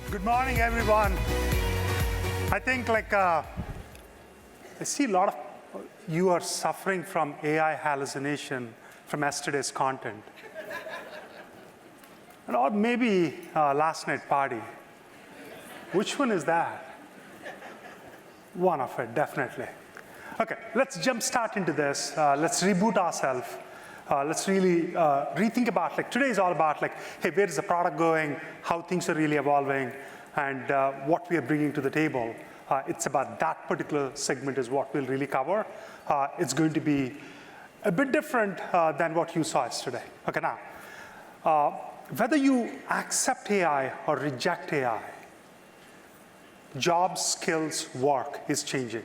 Good morning, everyone. I think I see a lot of you are suffering from AI hallucination from yesterday's content. Or maybe last night party. Which one is that? One of it, definitely. Okay, let's jump start into this. Let's reboot ourselves. Let's really rethink about, today is all about hey, where is the product going, how things are really evolving, and what we are bringing to the table. It's about that particular segment is what we'll really cover. It's going to be a bit different than what you saw yesterday. Okay, now, whether you accept AI or reject AI, jobs, skills, work is changing.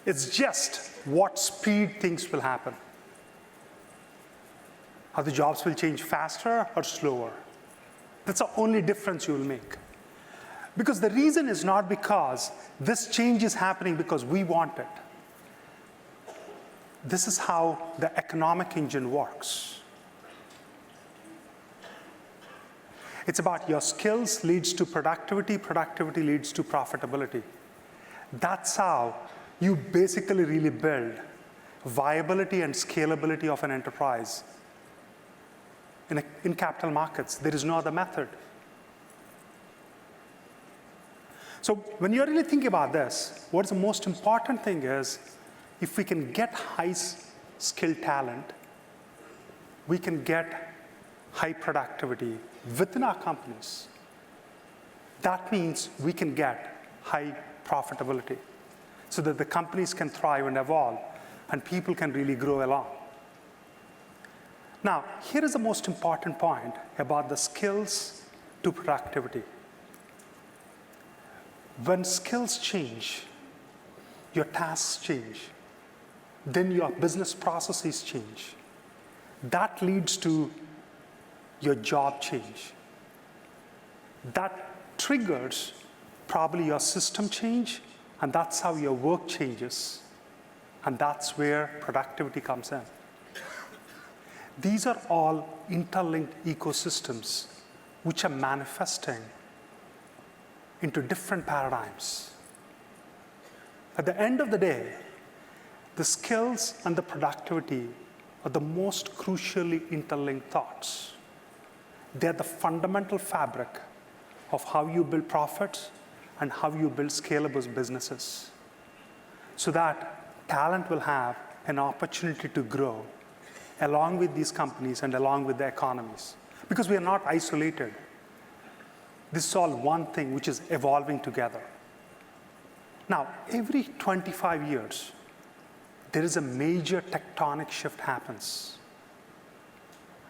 It's just what speed things will happen. How the jobs will change faster or slower. That's the only difference you will make. Because the reason is not because this change is happening because we want it. This is how the economic engine works. It's about your skills leads to productivity, productivity leads to profitability. That's how you basically really build viability and scalability of an enterprise. In capital markets, there is no other method. So when you're really thinking about this, what's the most important thing is, if we can get high-skilled talent, we can get high productivity within our companies. That means we can get high profitability so that the companies can thrive and evolve and people can really grow along. Now, here is the most important point about the skills to productivity. When skills change, your tasks change, then your business processes change. That leads to your job change. That triggers probably your system change, and that's how your work changes. And that's where productivity comes in. These are all interlinked ecosystems which are manifesting into different paradigms. At the end of the day, the skills and the productivity are the most crucially interlinked thoughts. They're the fundamental fabric of how you build profits and how you build scalable businesses, so that talent will have an opportunity to grow along with these companies and along with the economies. Because we are not isolated. This is all one thing which is evolving together. Now, every 25 years, there is a major tectonic shift happens.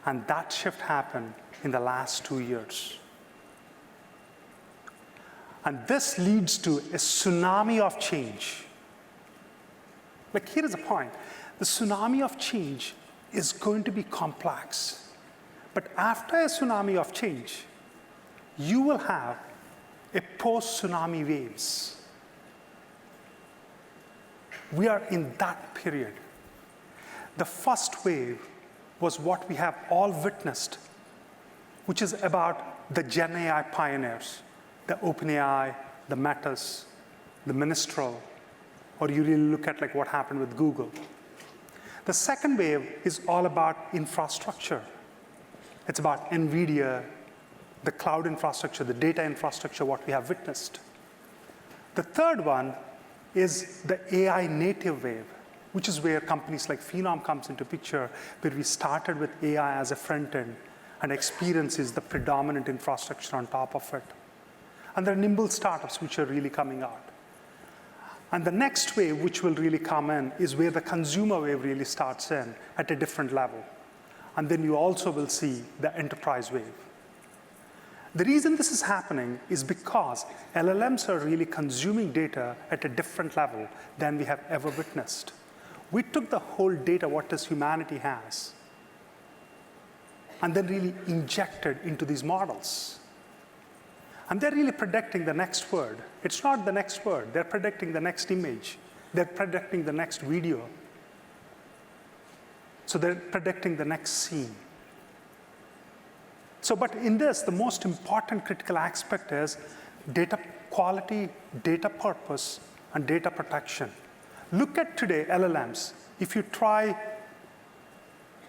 And that shift happened in the last 2 years. And this leads to a tsunami of change. Here is the point. The tsunami of change is going to be complex. But after a tsunami of change, you will have a post-tsunami waves. We are in that period. The first wave was what we have all witnessed, which is about the Gen AI pioneers, the OpenAI, the Metas, the Mistral, or you really look at what happened with Google. The second wave is all about infrastructure. It's about NVIDIA, the cloud infrastructure, the data infrastructure, what we have witnessed. The third one is the AI native wave, which is where companies like Phenom comes into picture, where we started with AI as a front end, and experience is the predominant infrastructure on top of it. And there are nimble startups which are really coming out. And the next wave, which will really come in, is where the consumer wave really starts in at a different level. And then you also will see the enterprise wave. The reason this is happening is because LLMs are really consuming data at a different level than we have ever witnessed. We took the whole data, what does humanity has, and then really injected into these models. And they're really predicting the next word. It's not the next word. They're predicting the next image. They're predicting the next video. So they're predicting the next scene. So, but in this, the most important critical aspect is data quality, data purpose, and data protection. Look at today LLMs. If you try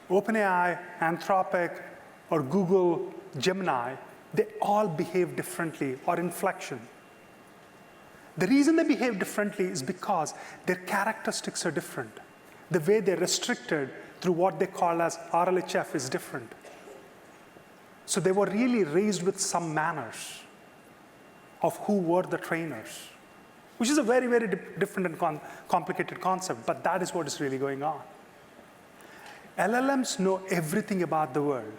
OpenAI, Anthropic, or Google Gemini, they all behave differently, or Inflection. The reason they behave differently is because their characteristics are different. The way they're restricted through what they call as RLHF is different. So they were really raised with some manners of who were the trainers, which is a very, very different and complicated concept, but that is what is really going on. LLMs know everything about the world,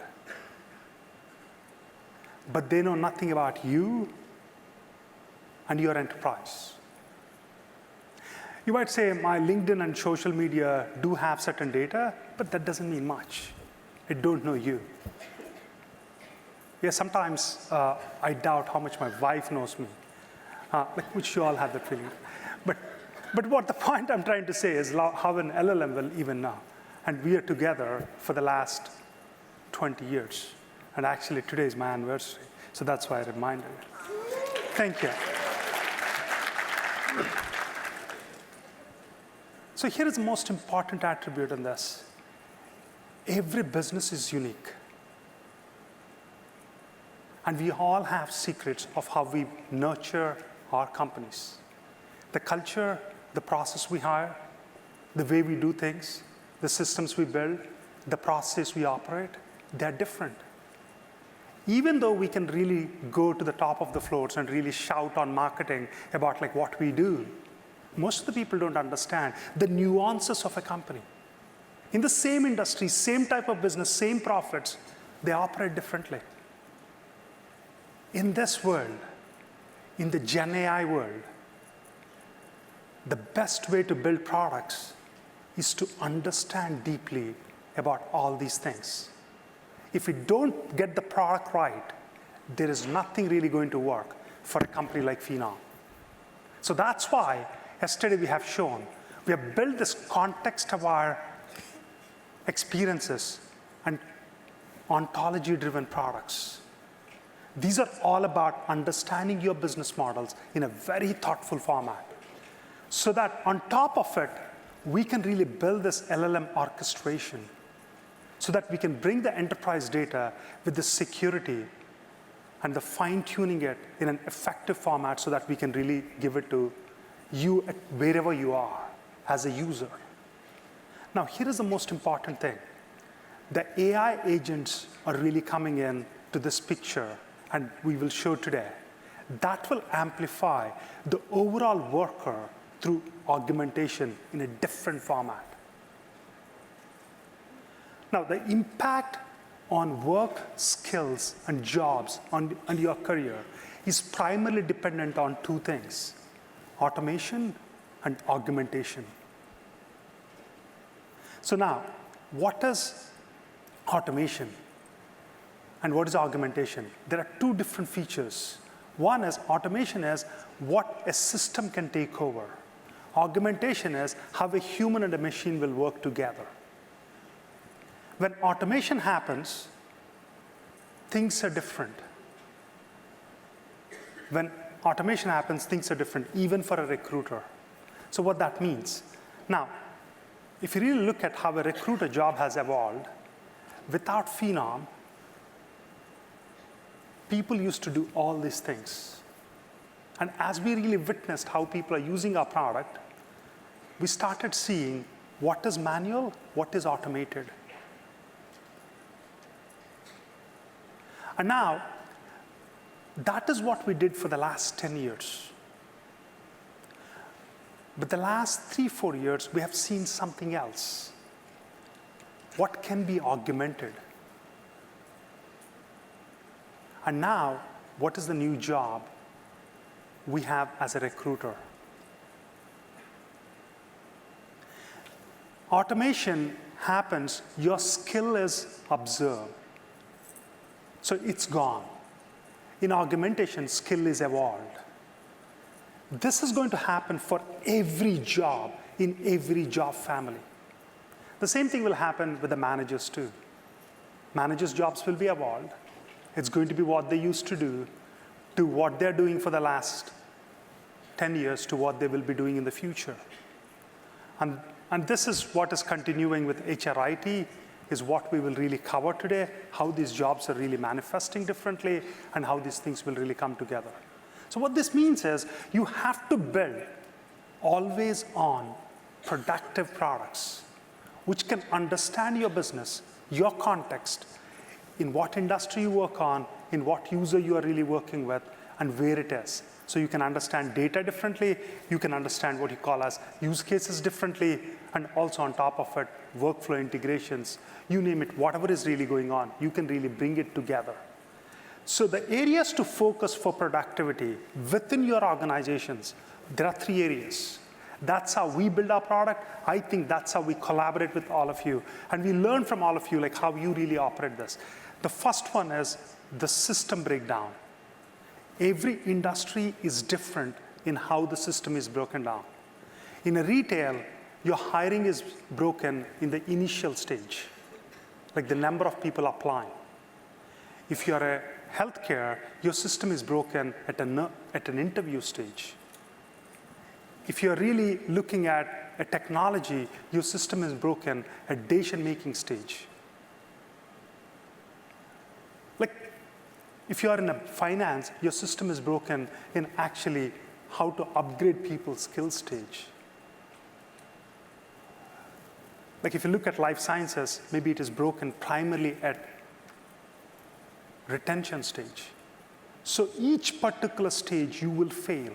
but they know nothing about you and your enterprise. You might say my LinkedIn and social media do have certain data, but that doesn't mean much. It don't know you. Yeah, sometimes I doubt how much my wife knows me, which you all have that feeling. But what the point I'm trying to say is how an LLM will even know. And we are together for the last 20 years. And actually, today is my anniversary. So that's why I reminded you. Thank you. So here is the most important attribute in this. Every business is unique. And we all have secrets of how we nurture our companies. The culture, the process we hire, the way we do things, the systems we build, the process we operate, they're different. Even though we can really go to the top of the floors and really shout on marketing about like what we do, most of the people don't understand the nuances of a company. In the same industry, same type of business, same profits, they operate differently. In this world, in the Gen AI world, the best way to build products is to understand deeply about all these things. If we don't get the product right, there is nothing really going to work for a company like Phenom. So that's why yesterday we have shown, we have built this context of our experiences and ontology-driven products. These are all about understanding your business models in a very thoughtful format, so that on top of it, we can really build this LLM orchestration so that we can bring the enterprise data with the security and the fine-tuning it in an effective format so that we can really give it to you at wherever you are as a user. Now, here is the most important thing. The AI agents are really coming in to this picture, and we will show today. That will amplify the overall worker through augmentation in a different format. Now, the impact on work, skills, and jobs on your career is primarily dependent on two things: automation and augmentation. So now, what is automation and what is augmentation? There are two different features. One is automation is what a system can take over. Augmentation is how a human and a machine will work together. When automation happens, things are different. When automation happens, things are different, even for a recruiter. So what that means. Now, if you really look at how a recruiter job has evolved, without Phenom, people used to do all these things. And as we really witnessed how people are using our product, we started seeing what is manual, what is automated. And now, that is what we did for the last 10 years. But the last 3-4 years, we have seen something else. What can be augmented? And now, what is the new job we have as a recruiter? Automation happens, your skill is observed. So it's gone. In augmentation, skill is evolved. This is going to happen for every job in every job family. The same thing will happen with the managers too. Managers' jobs will be evolved. It's going to be what they used to do, to what they're doing for the last 10 years, to what they will be doing in the future. And this is what is continuing with HRIT, is what we will really cover today, how these jobs are really manifesting differently, and how these things will really come together. So what this means is you have to build always on productive products which can understand your business, your context, in what industry you work on, in what user you are really working with, and where it is. So you can understand data differently, you can understand what you call as use cases differently, and also on top of it, workflow integrations, you name it, whatever is really going on, you can really bring it together. So the areas to focus for productivity within your organizations, there are 3 areas. That's how we build our product. I think that's how we collaborate with all of you. And we learn from all of you, like how you really operate this. The first one is the system breakdown. Every industry is different in how the system is broken down. In a retail, your hiring is broken in the initial stage, like the number of people applying. If you're a healthcare, your system is broken at an interview stage. If you're really looking at a technology, your system is broken at decision-making stage. Like, if you are in a finance, your system is broken in actually how to upgrade people's skill stage. Like if you look at life sciences, maybe it is broken primarily at retention stage. So each particular stage you will fail.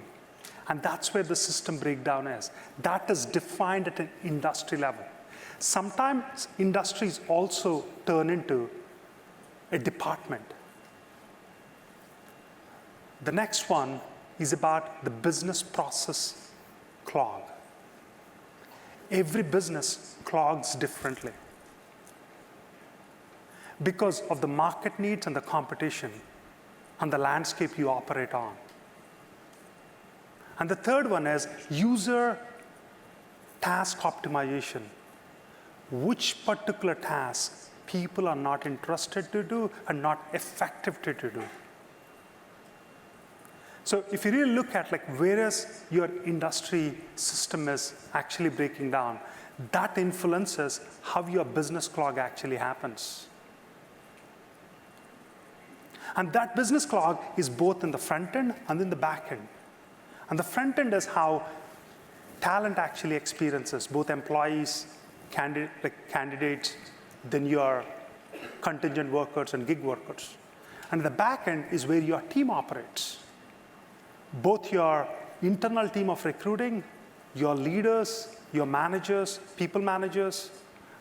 And that's where the system breakdown is. That is defined at an industry level. Sometimes industries also turn into a department. The next one is about the business process clog. Every business clogs differently because of the market needs and the competition and the landscape you operate on. And the third one is user task optimization. Which particular tasks people are not interested to do and not effective to do. So if you really look at like where is your industry system is actually breaking down, that influences how your business clog actually happens. And that business clog is both in the front end and in the back end. And the front end is how talent actually experiences, both employees, candidates, then your contingent workers and gig workers. And the back end is where your team operates. Both your internal team of recruiting, your leaders, your managers, people managers,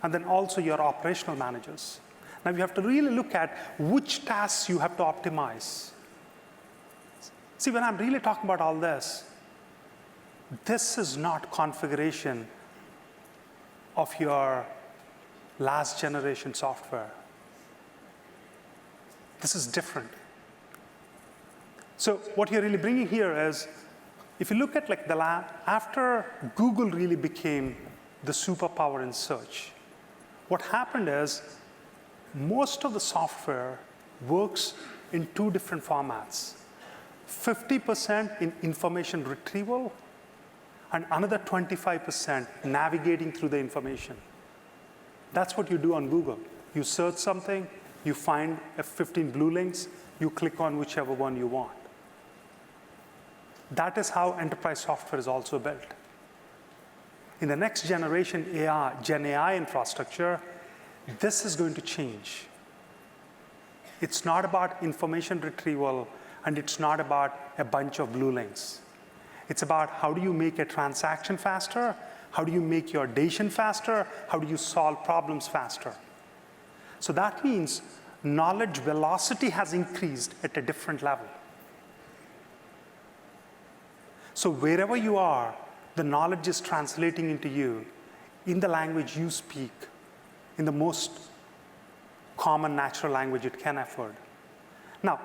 and then also your operational managers. Now you have to really look at which tasks you have to optimize. See, when I'm really talking about all this is not configuration of your last generation software. This is different. So what you're really bringing here is, if you look at like after Google really became the superpower in search, what happened is most of the software works in 2 different formats. 50% in information retrieval and another 25% navigating through the information. That's what you do on Google. You search something, you find 15 blue links, you click on whichever one you want. That is how enterprise software is also built. In the next generation AI, Gen AI infrastructure, this is going to change. It's not about information retrieval, and it's not about a bunch of blue links. It's about how do you make a transaction faster, how do you make your decision faster, how do you solve problems faster. So that means knowledge velocity has increased at a different level. So wherever you are, the knowledge is translating into you in the language you speak, in the most common natural language it can afford. Now,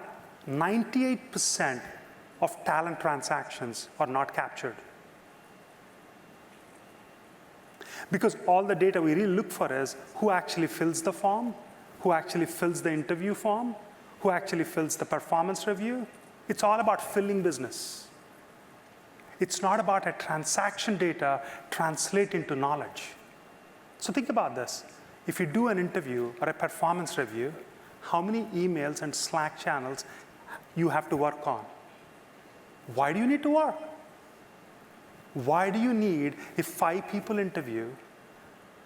98% of talent transactions are not captured. Because all the data we really look for is who actually fills the form, who actually fills the interview form, who actually fills the performance review. It's all about filling business. It's not about a transaction data translate into knowledge. So think about this. If you do an interview or a performance review, how many emails and Slack channels you have to work on? Why do you need to work? Why do you need, if 5 people interview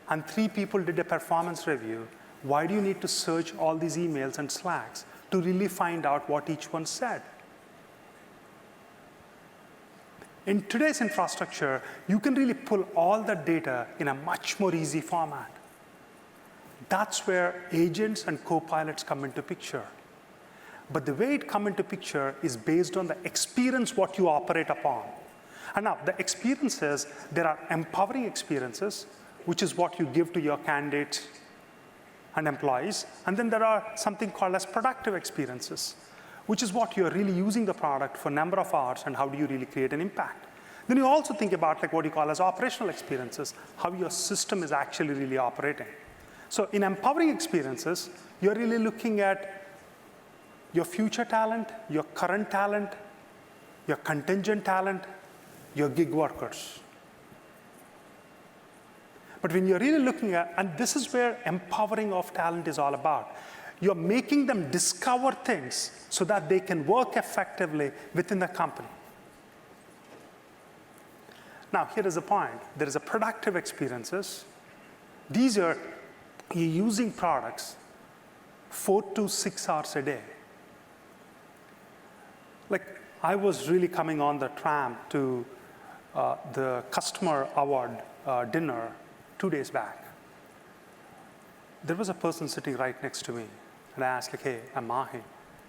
and 3 people did a performance review, why do you need to search all these emails and Slacks to really find out what each one said? In today's infrastructure, you can really pull all that data in a much more easy format. That's where agents and co-pilots come into picture. But the way it come into picture is based on the experience what you operate upon. And now, the experiences, there are empowering experiences, which is what you give to your candidates and employees. And then there are something called as productive experiences, which is what you're really using the product for a number of hours and how do you really create an impact. Then you also think about like what you call as operational experiences, how your system is actually really operating. So in empowering experiences, you're really looking at your future talent, your current talent, your contingent talent, your gig workers. But when you're really looking at, and this is where empowering of talent is all about, you're making them discover things so that they can work effectively within the company. Now, here is the point. There is a productive experiences. These are, you're using products 4 to 6 hours a day. Like, I was really coming on the tram to the customer award dinner 2 days back. There was a person sitting right next to me, and I asked, like, hey, I'm Mahe.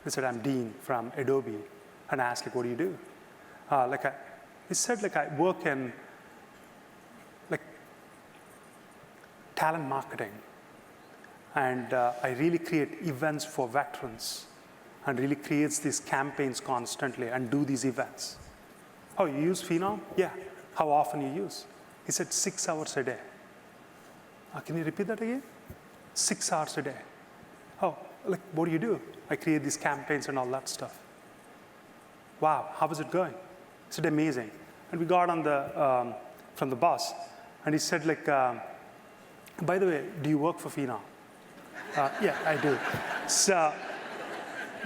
He said, I'm Dean from Adobe. And I asked, like, what do you do? He said, like, I work in like talent marketing, and I really create events for veterans, and really creates these campaigns constantly and do these events. Oh, you use Phenom? Yeah. How often you use? He said 6 hours a day. Can you repeat that again? 6 hours a day. Oh, like, what do you do? I create these campaigns and all that stuff. Wow, how is it going? He said, amazing. And we got on the, from the bus, and he said, like, by the way, do you work for Phenom? Yeah, I do. So,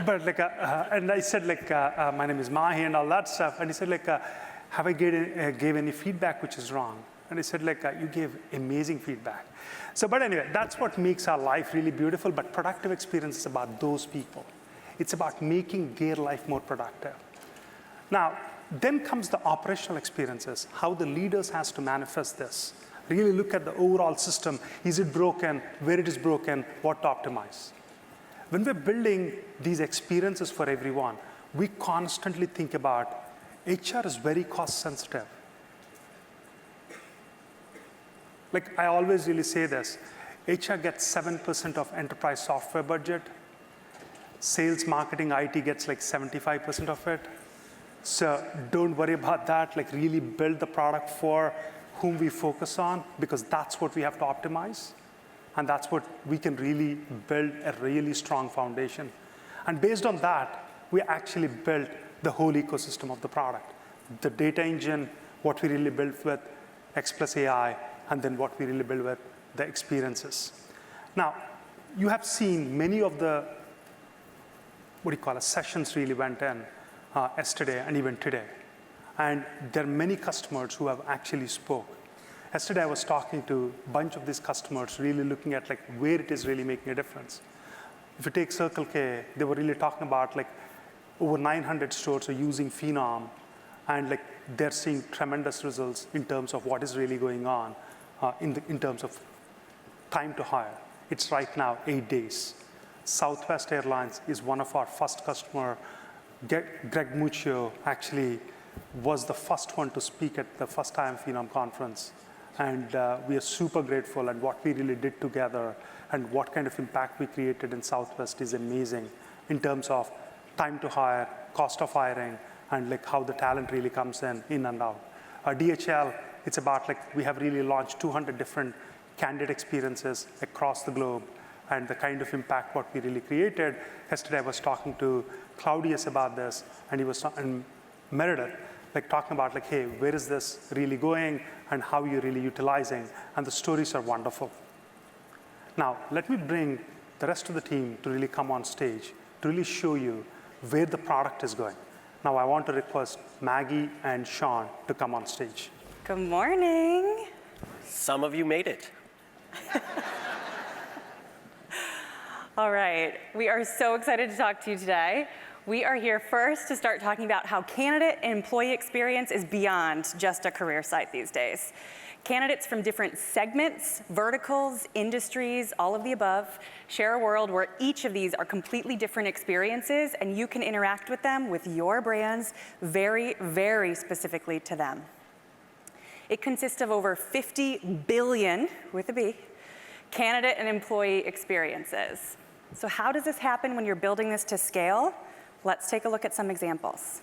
but like, and I said, like, my name is Mahe and all that stuff. And he said, like, have I gave any feedback which is wrong? And he said, like, you gave amazing feedback. So, but anyway, that's what makes our life really beautiful. But productive experience is about those people. It's about making their life more productive. Now, then comes the operational experiences, how the leaders has to manifest this. Really look at the overall system. Is it broken? Where it is broken? What to optimize? When we're building these experiences for everyone, we constantly think about HR is very cost sensitive. Like, I always really say this, HR gets 7% of enterprise software budget. Sales, marketing, IT gets like 75% of it. So don't worry about that. Like, really build the product for whom we focus on, because that's what we have to optimize. And that's what we can really build a really strong foundation. And based on that, we actually built the whole ecosystem of the product. The data engine, what we really built with X plus AI, and then what we really build with the experiences. Now, you have seen many of the, what do you call it, sessions really went in yesterday and even today. And there are many customers who have actually spoke. Yesterday, I was talking to a bunch of these customers, really looking at like where it is really making a difference. If you take Circle K, they were really talking about like over 900 stores are using Phenom, and like they're seeing tremendous results in terms of what is really going on in terms of time to hire. It's right now 8 days. Southwest Airlines is one of our first customer. Greg Muccio actually was the first one to speak at the first time Phenom conference. And we are super grateful, and what we really did together and what kind of impact we created in Southwest is amazing in terms of time to hire, cost of hiring, and like how the talent really comes in and out. DHL, it's about like we have really launched 200 different candidate experiences across the globe and the kind of impact what we really created. Yesterday I was talking to Claudius about this, and and Meredith, like talking about like, hey, where is this really going and how you're really utilizing, and the stories are wonderful. Now, let me bring the rest of the team to really come on stage to really show you where the product is going. Now, I want to request Maggie and Sean to come on stage. Good morning. Some of you made it. All right, we are so excited to talk to you today. We are here first to start talking about how candidate and employee experience is beyond just a career site these days. Candidates from different segments, verticals, industries, all of the above, share a world where each of these are completely different experiences, and you can interact with them with your brands very, very specifically to them. It consists of over 50 billion, with a B, candidate and employee experiences. So how does this happen when you're building this to scale? Let's take a look at some examples.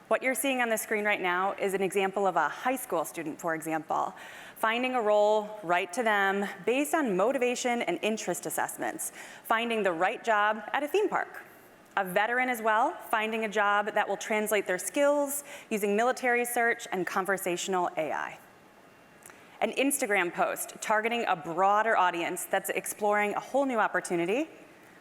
What you're seeing on the screen right now is an example of a high school student, for example, finding a role right to them based on motivation and interest assessments, finding the right job at a theme park. A veteran as well, finding a job that will translate their skills using military search and conversational AI. An Instagram post targeting a broader audience that's exploring a whole new opportunity,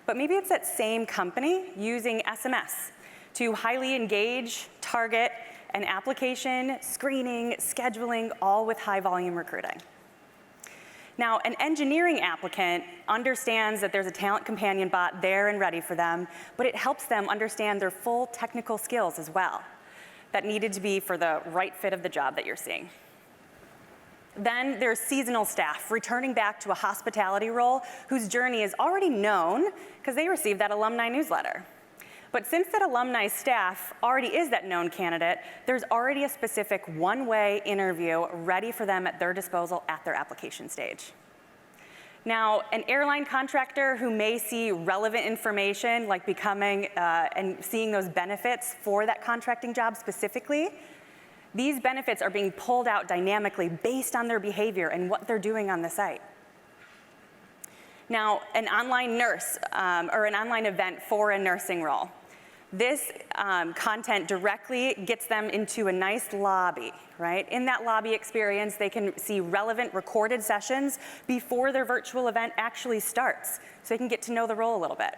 but maybe it's that same company using SMS to highly engage, target, an application, screening, scheduling, all with high volume recruiting. Now, an engineering applicant understands that there's a talent companion bot there and ready for them, but it helps them understand their full technical skills as well that needed to be for the right fit of the job that you're seeing. Then there's seasonal staff returning back to a hospitality role whose journey is already known because they received that alumni newsletter. But since that alumni staff already is that known candidate, there's already a specific one-way interview ready for them at their disposal at their application stage. Now, an airline contractor who may see relevant information like becoming and seeing those benefits for that contracting job specifically, these benefits are being pulled out dynamically based on their behavior and what they're doing on the site. Now, an online nurse or an online event for a nursing role. This content directly gets them into a nice lobby, right? In that lobby experience, they can see relevant recorded sessions before their virtual event actually starts, so they can get to know the role a little bit.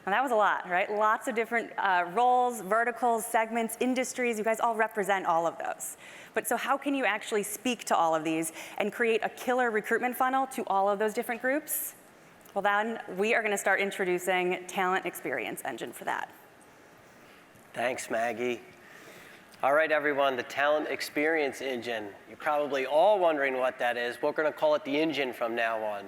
Now that was a lot, right? Lots of different roles, verticals, segments, industries. You guys all represent all of those. But so how can you actually speak to all of these and create a killer recruitment funnel to all of those different groups? Well, then we are going to start introducing Talent Experience Engine for that. Thanks, Maggie. All right, everyone, the Talent Experience Engine. You're probably all wondering what that is. We're going to call it the engine from now on.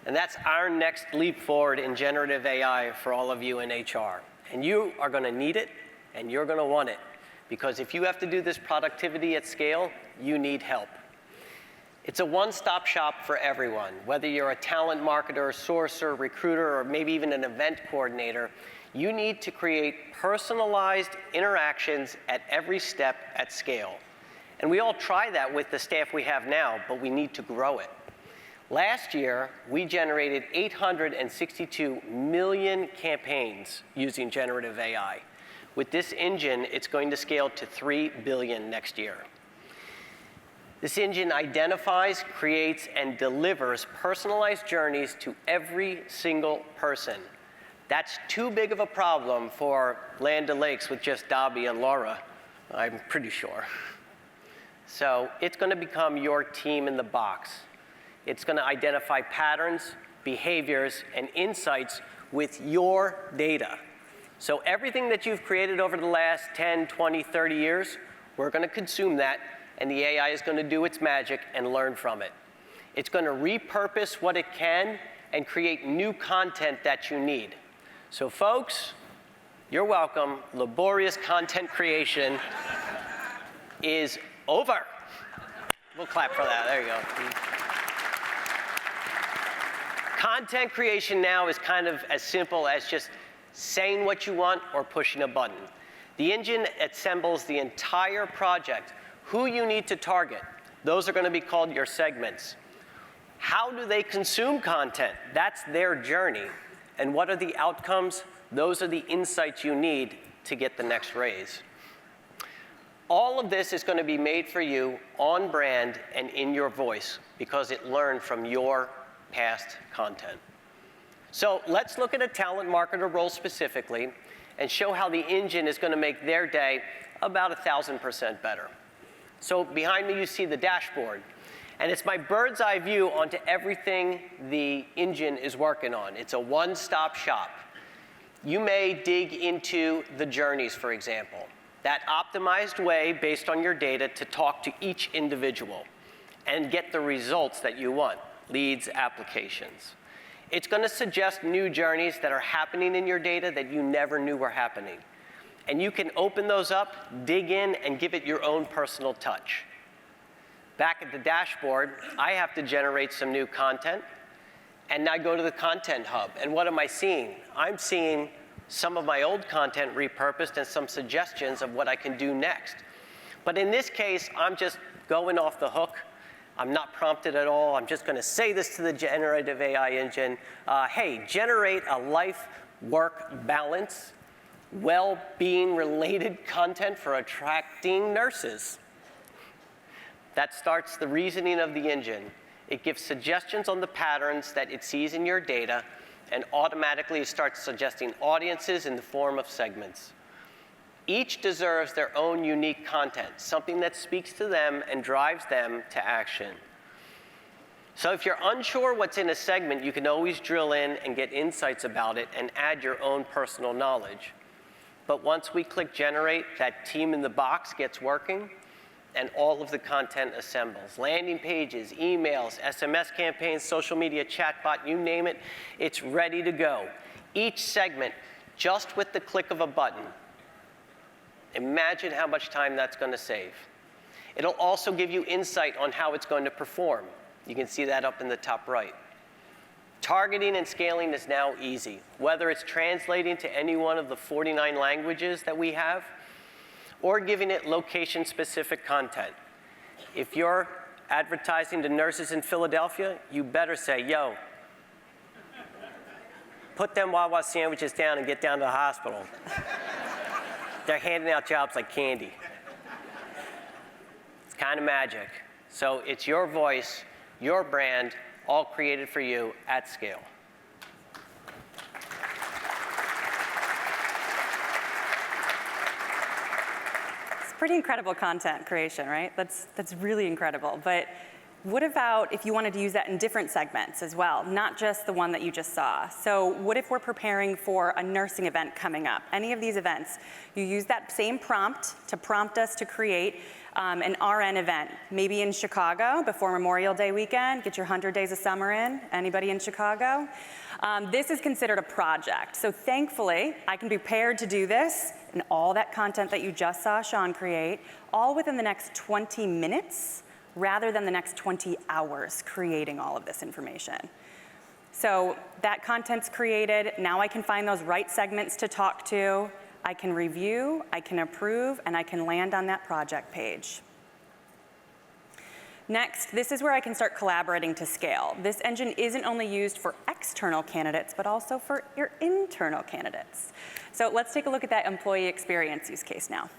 And that's our next leap forward in generative AI for all of you in HR. And you are going to need it, and you're going to want it. Because if you have to do this productivity at scale, you need help. It's a one-stop shop for everyone. Whether you're a talent marketer, sourcer, recruiter, or maybe even an event coordinator, you need to create personalized interactions at every step at scale. And we all try that with the staff we have now, but we need to grow it. Last year, we generated 862 million campaigns using generative AI. With this engine, it's going to scale to 3 billion next year. This engine identifies, creates, and delivers personalized journeys to every single person. That's too big of a problem for Land O'Lakes with just Dobby and Laura, I'm pretty sure. So it's going to become your team in the box. It's going to identify patterns, behaviors, and insights with your data. So everything that you've created over the last 10, 20, 30 years, we're going to consume that, and the AI is going to do its magic and learn from it. It's going to repurpose what it can and create new content that you need. So folks, you're welcome. Laborious content creation is over. We'll clap for that. There you go. Content creation now is kind of as simple as just saying what you want or pushing a button. The engine assembles the entire project. Who you need to target, those are going to be called your segments. How do they consume content? That's their journey. And what are the outcomes? Those are the insights you need to get the next raise. All of this is going to be made for you on brand and in your voice because it learned from your past content. So let's look at a talent marketer role specifically and show how the engine is going to make their day about 1,000% better. So behind me you see the dashboard. And it's my bird's eye view onto everything the engine is working on. It's a one-stop shop. You may dig into the journeys, for example. That optimized way based on your data to talk to each individual and get the results that you want, leads, applications. It's going to suggest new journeys that are happening in your data that you never knew were happening. And you can open those up, dig in, and give it your own personal touch. Back at the dashboard, I have to generate some new content, and I go to the Content Hub. And what am I seeing? I'm seeing some of my old content repurposed and some suggestions of what I can do next. But in this case, I'm just going off the hook. I'm not prompted at all. I'm just going to say this to the generative AI engine. Hey, generate a life-work balance, well-being related content for attracting nurses. That starts the reasoning of the engine. It gives suggestions on the patterns that it sees in your data and automatically starts suggesting audiences in the form of segments. Each deserves their own unique content, something that speaks to them and drives them to action. So if you're unsure what's in a segment, you can always drill in and get insights about it and add your own personal knowledge. But once we click generate, that team in the box gets working and all of the content assembles. Landing pages, emails, SMS campaigns, social media, chatbot, you name it, it's ready to go. Each segment, just with the click of a button. Imagine how much time that's going to save. It'll also give you insight on how it's going to perform. You can see that up in the top right. Targeting and scaling is now easy, whether it's translating to any one of the 49 languages that we have, or giving it location-specific content. If you're advertising to nurses in Philadelphia, you better say, yo, put them Wawa sandwiches down and get down to the hospital. They're handing out jobs like candy. It's kind of magic. So it's your voice, your brand, all created for you at scale. Pretty incredible content creation, right? That's really incredible. But what about if you wanted to use that in different segments as well, not just the one that you just saw? So what if we're preparing for a nursing event coming up? Any of these events, you use that same prompt to prompt us to create an RN event, maybe in Chicago before Memorial Day weekend, get your 100 days of summer in. Anybody in Chicago? This is considered a project. So thankfully, I can be prepared to do this and all that content that you just saw Sean create, all within the next 20 minutes, rather than the next 20 hours creating all of this information. So that content's created. Now I can find those right segments to talk to. I can review, I can approve, and I can land on that project page. Next, this is where I can start collaborating to scale. This engine isn't only used for external candidates, but also for your internal candidates. So let's take a look at that employee experience use case now.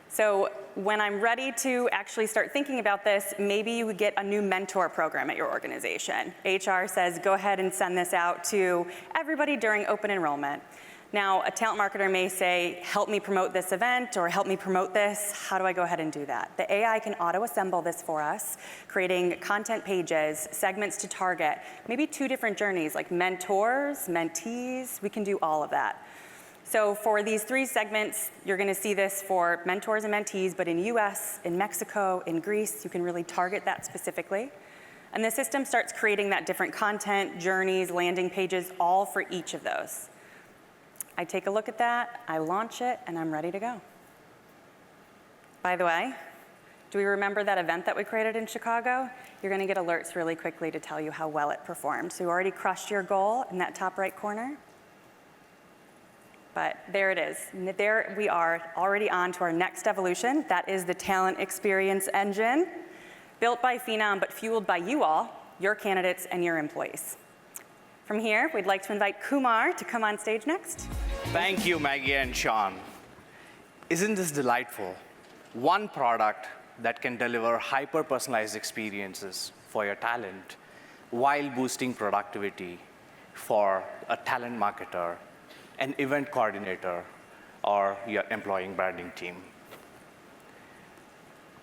So when I'm ready to actually start thinking about this, maybe you would get a new mentor program at your organization. HR says, go ahead and send this out to everybody during open enrollment. Now, a talent marketer may say, help me promote this event or help me promote this. How do I go ahead and do that? The AI can auto-assemble this for us, creating content pages, segments to target, maybe 2 different journeys like mentors, mentees. We can do all of that. So for these 3 segments, you're going to see this for mentors and mentees, but in US, in Mexico, in Greece, you can really target that specifically. And the system starts creating that different content, journeys, landing pages, all for each of those. I take a look at that, I launch it, and I'm ready to go. By the way, do we remember that event that we created in Chicago? You're going to get alerts really quickly to tell you how well it performed. So you already crushed your goal in that top right corner. But there it is. There we are, already on to our next evolution. That is the talent experience engine. built by Phenom, but fueled by you all, your candidates and your employees. From here, we'd like to invite Kumar to come on stage next. Thank you, Maggie and Sean. Isn't this delightful? One product that can deliver hyper-personalized experiences for your talent while boosting productivity for a talent marketer, an event coordinator, or your employee branding team.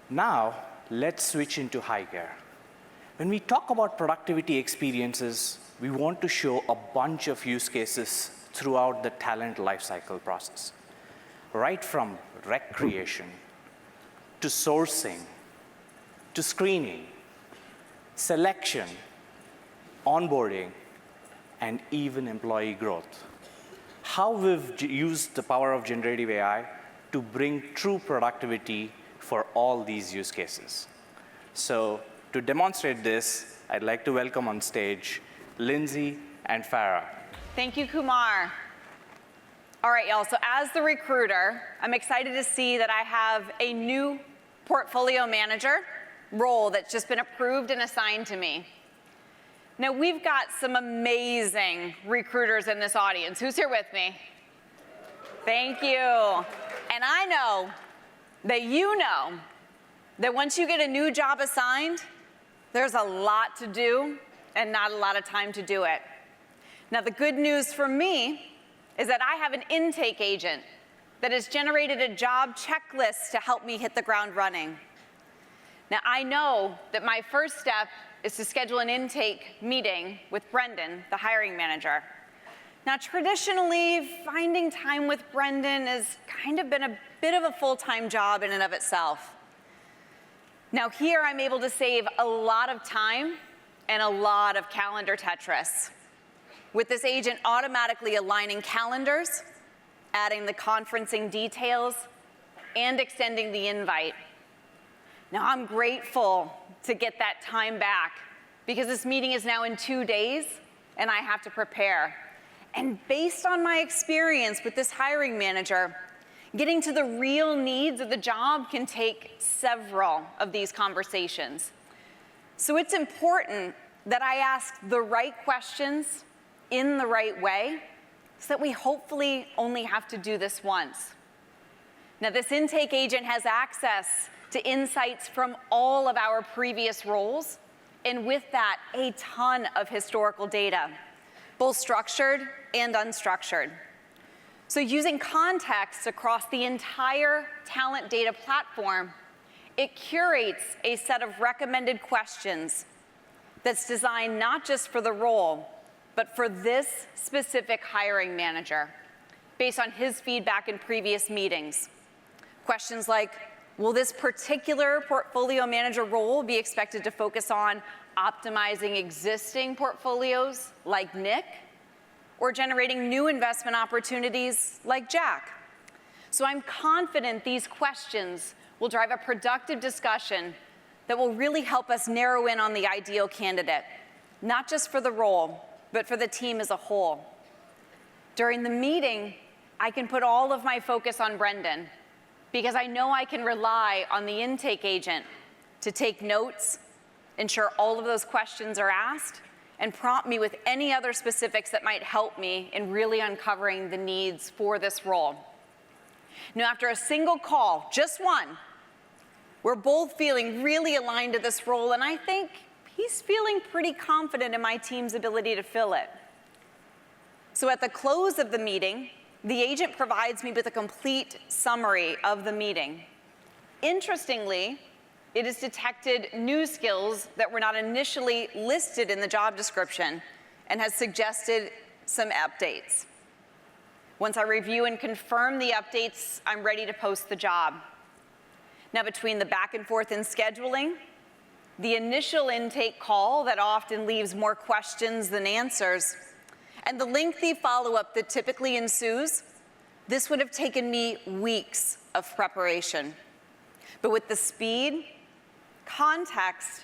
Now, let's switch into high gear. When we talk about productivity experiences, we want to show a bunch of use cases throughout the talent lifecycle process, right from rec creation, to sourcing, to screening, selection, onboarding, and even employee growth. How we've used the power of generative AI to bring true productivity for all these use cases. So to demonstrate this, I'd like to welcome on stage Lindsay and Farah. Thank you, Kumar. All right, y'all, so as the recruiter, I'm excited to see that I have a new portfolio manager role that's just been approved and assigned to me. Now, we've got some amazing recruiters in this audience. Who's here with me? Thank you. And I know that once you get a new job assigned, there's a lot to do and not a lot of time to do it. Now, the good news for me is that I have an intake agent that has generated a job checklist to help me hit the ground running. Now, I know that my first step is to schedule an intake meeting with Brendan, the hiring manager. Now, traditionally, finding time with Brendan has kind of been a bit of a full-time job in and of itself. Now, here I'm able to save a lot of time and a lot of calendar Tetris, with this agent automatically aligning calendars, adding the conferencing details, and extending the invite. Now, I'm grateful to get that time back because this meeting is now in 2 days and I have to prepare. And based on my experience with this hiring manager, getting to the real needs of the job can take several of these conversations. So it's important that I ask the right questions in the right way so that we hopefully only have to do this once. Now, this intake agent has access to insights from all of our previous roles, and with that, a ton of historical data, both structured and unstructured. So using context across the entire talent data platform, it curates a set of recommended questions that's designed not just for the role, but for this specific hiring manager, based on his feedback in previous meetings. Questions like, will this particular portfolio manager role be expected to focus on optimizing existing portfolios like Nick, or generating new investment opportunities like Jack? So I'm confident these questions will drive a productive discussion that will really help us narrow in on the ideal candidate, not just for the role, but for the team as a whole. During the meeting, I can put all of my focus on Brendan because I know I can rely on the intake agent to take notes, ensure all of those questions are asked, and prompt me with any other specifics that might help me in really uncovering the needs for this role. Now, after a single call, just one, we're both feeling really aligned to this role, and I think he's feeling pretty confident in my team's ability to fill it. So at the close of the meeting, the agent provides me with a complete summary of the meeting. Interestingly, it has detected new skills that were not initially listed in the job description and has suggested some updates. Once I review and confirm the updates, I'm ready to post the job. Now, between the back and forth in scheduling, the initial intake call that often leaves more questions than answers, and the lengthy follow-up that typically ensues, this would have taken me weeks of preparation. But with the speed, context,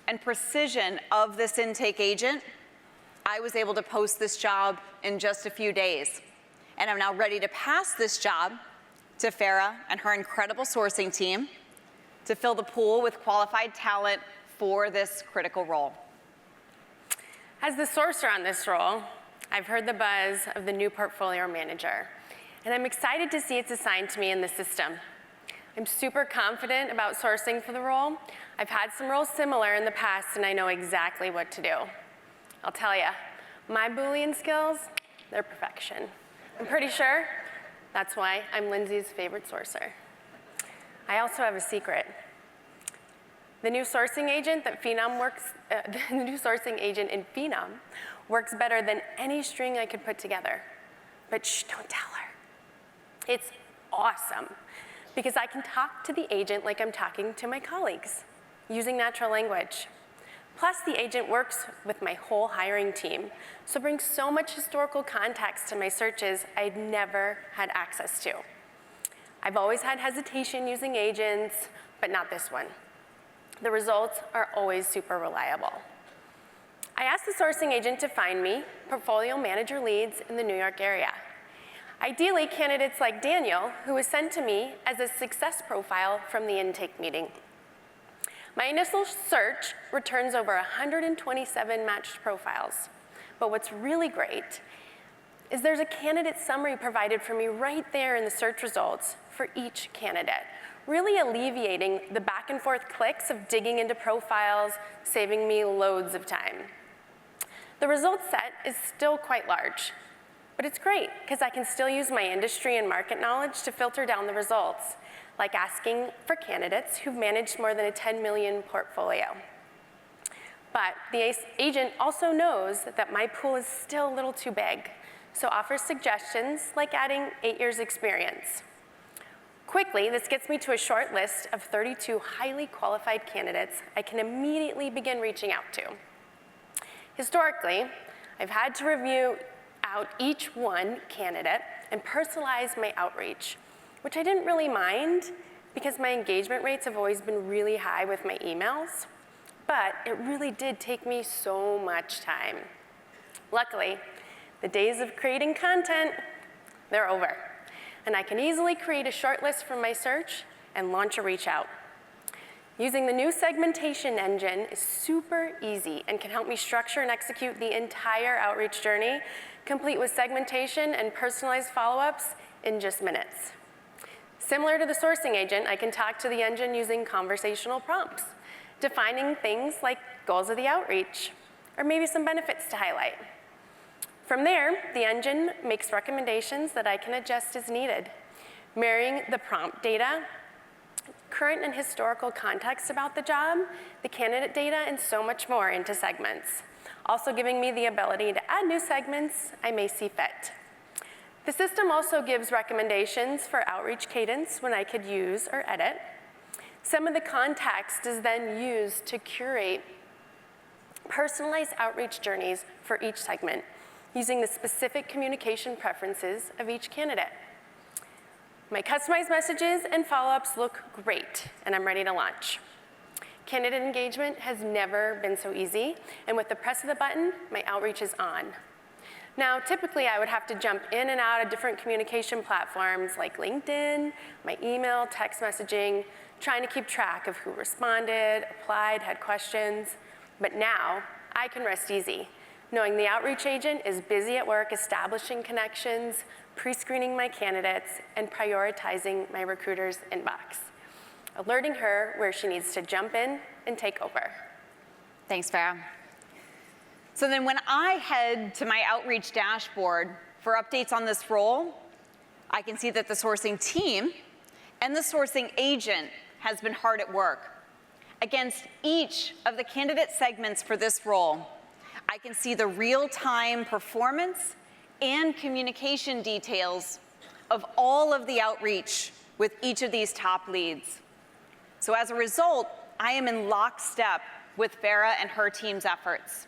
and precision of this intake agent, I was able to post this job in just a few days. And I'm now ready to pass this job to Farah and her incredible sourcing team to fill the pool with qualified talent for this critical role. As the sourcer on this role, I've heard the buzz of the new portfolio manager, and I'm excited to see it's assigned to me in the system. I'm super confident about sourcing for the role. I've had some roles similar in the past, and I know exactly what to do. I'll tell you, my Boolean skills, they're perfection. I'm pretty sure that's why I'm Lindsay's favorite sourcer. I also have a secret. The new sourcing agent that Phenom works, the new sourcing agent in Phenom works better than any string I could put together. But shh, don't tell her. It's awesome, because I can talk to the agent like I'm talking to my colleagues, using natural language. Plus, the agent works with my whole hiring team, so brings so much historical context to my searches I'd never had access to. I've always had hesitation using agents, but not this one. The results are always super reliable. I asked the sourcing agent to find me portfolio manager leads in the New York area. Ideally, candidates like Daniel, who was sent to me as a success profile from the intake meeting. My initial search returns over 127 matched profiles. But what's really great is there's a candidate summary provided for me right there in the search results for each candidate, really alleviating the back and forth clicks of digging into profiles, saving me loads of time. The results set is still quite large, but it's great because I can still use my industry and market knowledge to filter down the results, like asking for candidates who've managed more than a 10 million portfolio. But the agent also knows that my pool is still a little too big, so offers suggestions like adding 8 years experience. Quickly, this gets me to a short list of 32 highly qualified candidates I can immediately begin reaching out to. Historically, I've had to review out each one candidate and personalize my outreach, which I didn't really mind because my engagement rates have always been really high with my emails, but it really did take me so much time. Luckily, the days of creating content, they're over, and I can easily create a short list from my search and launch a reach out. Using the new segmentation engine is super easy and can help me structure and execute the entire outreach journey, complete with segmentation and personalized follow-ups in just minutes. Similar to the sourcing agent, I can talk to the engine using conversational prompts, defining things like goals of the outreach, or maybe some benefits to highlight. From there, the engine makes recommendations that I can adjust as needed, marrying the prompt data, current and historical context about the job, the candidate data, and so much more into segments, also giving me the ability to add new segments I may see fit. The system also gives recommendations for outreach cadence when I could use or edit. Some of the context is then used to curate personalized outreach journeys for each segment, using the specific communication preferences of each candidate. My customized messages and follow-ups look great, and I'm ready to launch. Candidate engagement has never been so easy, and with the press of the button, my outreach is on. Now, typically, I would have to jump in and out of different communication platforms like LinkedIn, my email, text messaging, trying to keep track of who responded, applied, had questions. But now, I can rest easy, knowing the outreach agent is busy at work establishing connections, pre-screening my candidates, and prioritizing my recruiter's inbox, alerting her where she needs to jump in and take over. Thanks, Farah. So then when I head to my outreach dashboard for updates on this role, I can see that the sourcing team and the sourcing agent has been hard at work. Against each of the candidate segments for this role, I can see the real-time performance and communication details of all of the outreach with each of these top leads. So as a result, I am in lockstep with Farah and her team's efforts.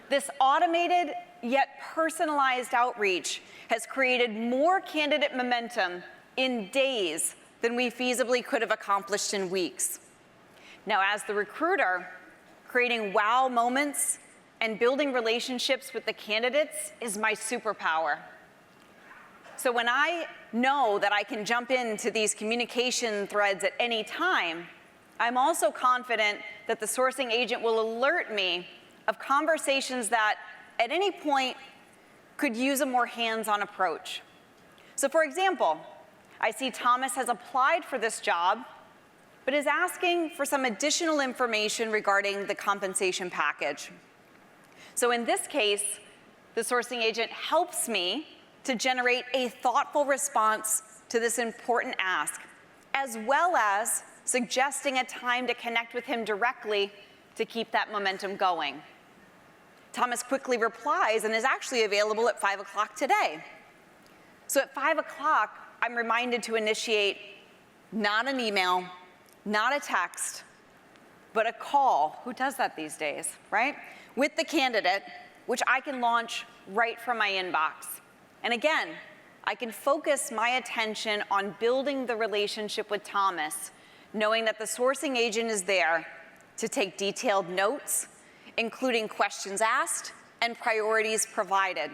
This automated yet personalized outreach has created more candidate momentum in days than we feasibly could have accomplished in weeks. Now, as the recruiter, creating wow moments and building relationships with the candidates is my superpower. So when I know that I can jump into these communication threads at any time, I'm also confident that the sourcing agent will alert me of conversations that, at any point, could use a more hands-on approach. So for example, I see Thomas has applied for this job, but is asking for some additional information regarding the compensation package. So in this case, the sourcing agent helps me to generate a thoughtful response to this important ask, as well as suggesting a time to connect with him directly to keep that momentum going. Thomas quickly replies and is actually available at 5 o'clock today. So at 5 o'clock, I'm reminded to initiate not an email, not a text, but a call. Who does that these days, right? With the candidate, which I can launch right from my inbox. And again, I can focus my attention on building the relationship with Thomas, knowing that the sourcing agent is there to take detailed notes, including questions asked and priorities provided.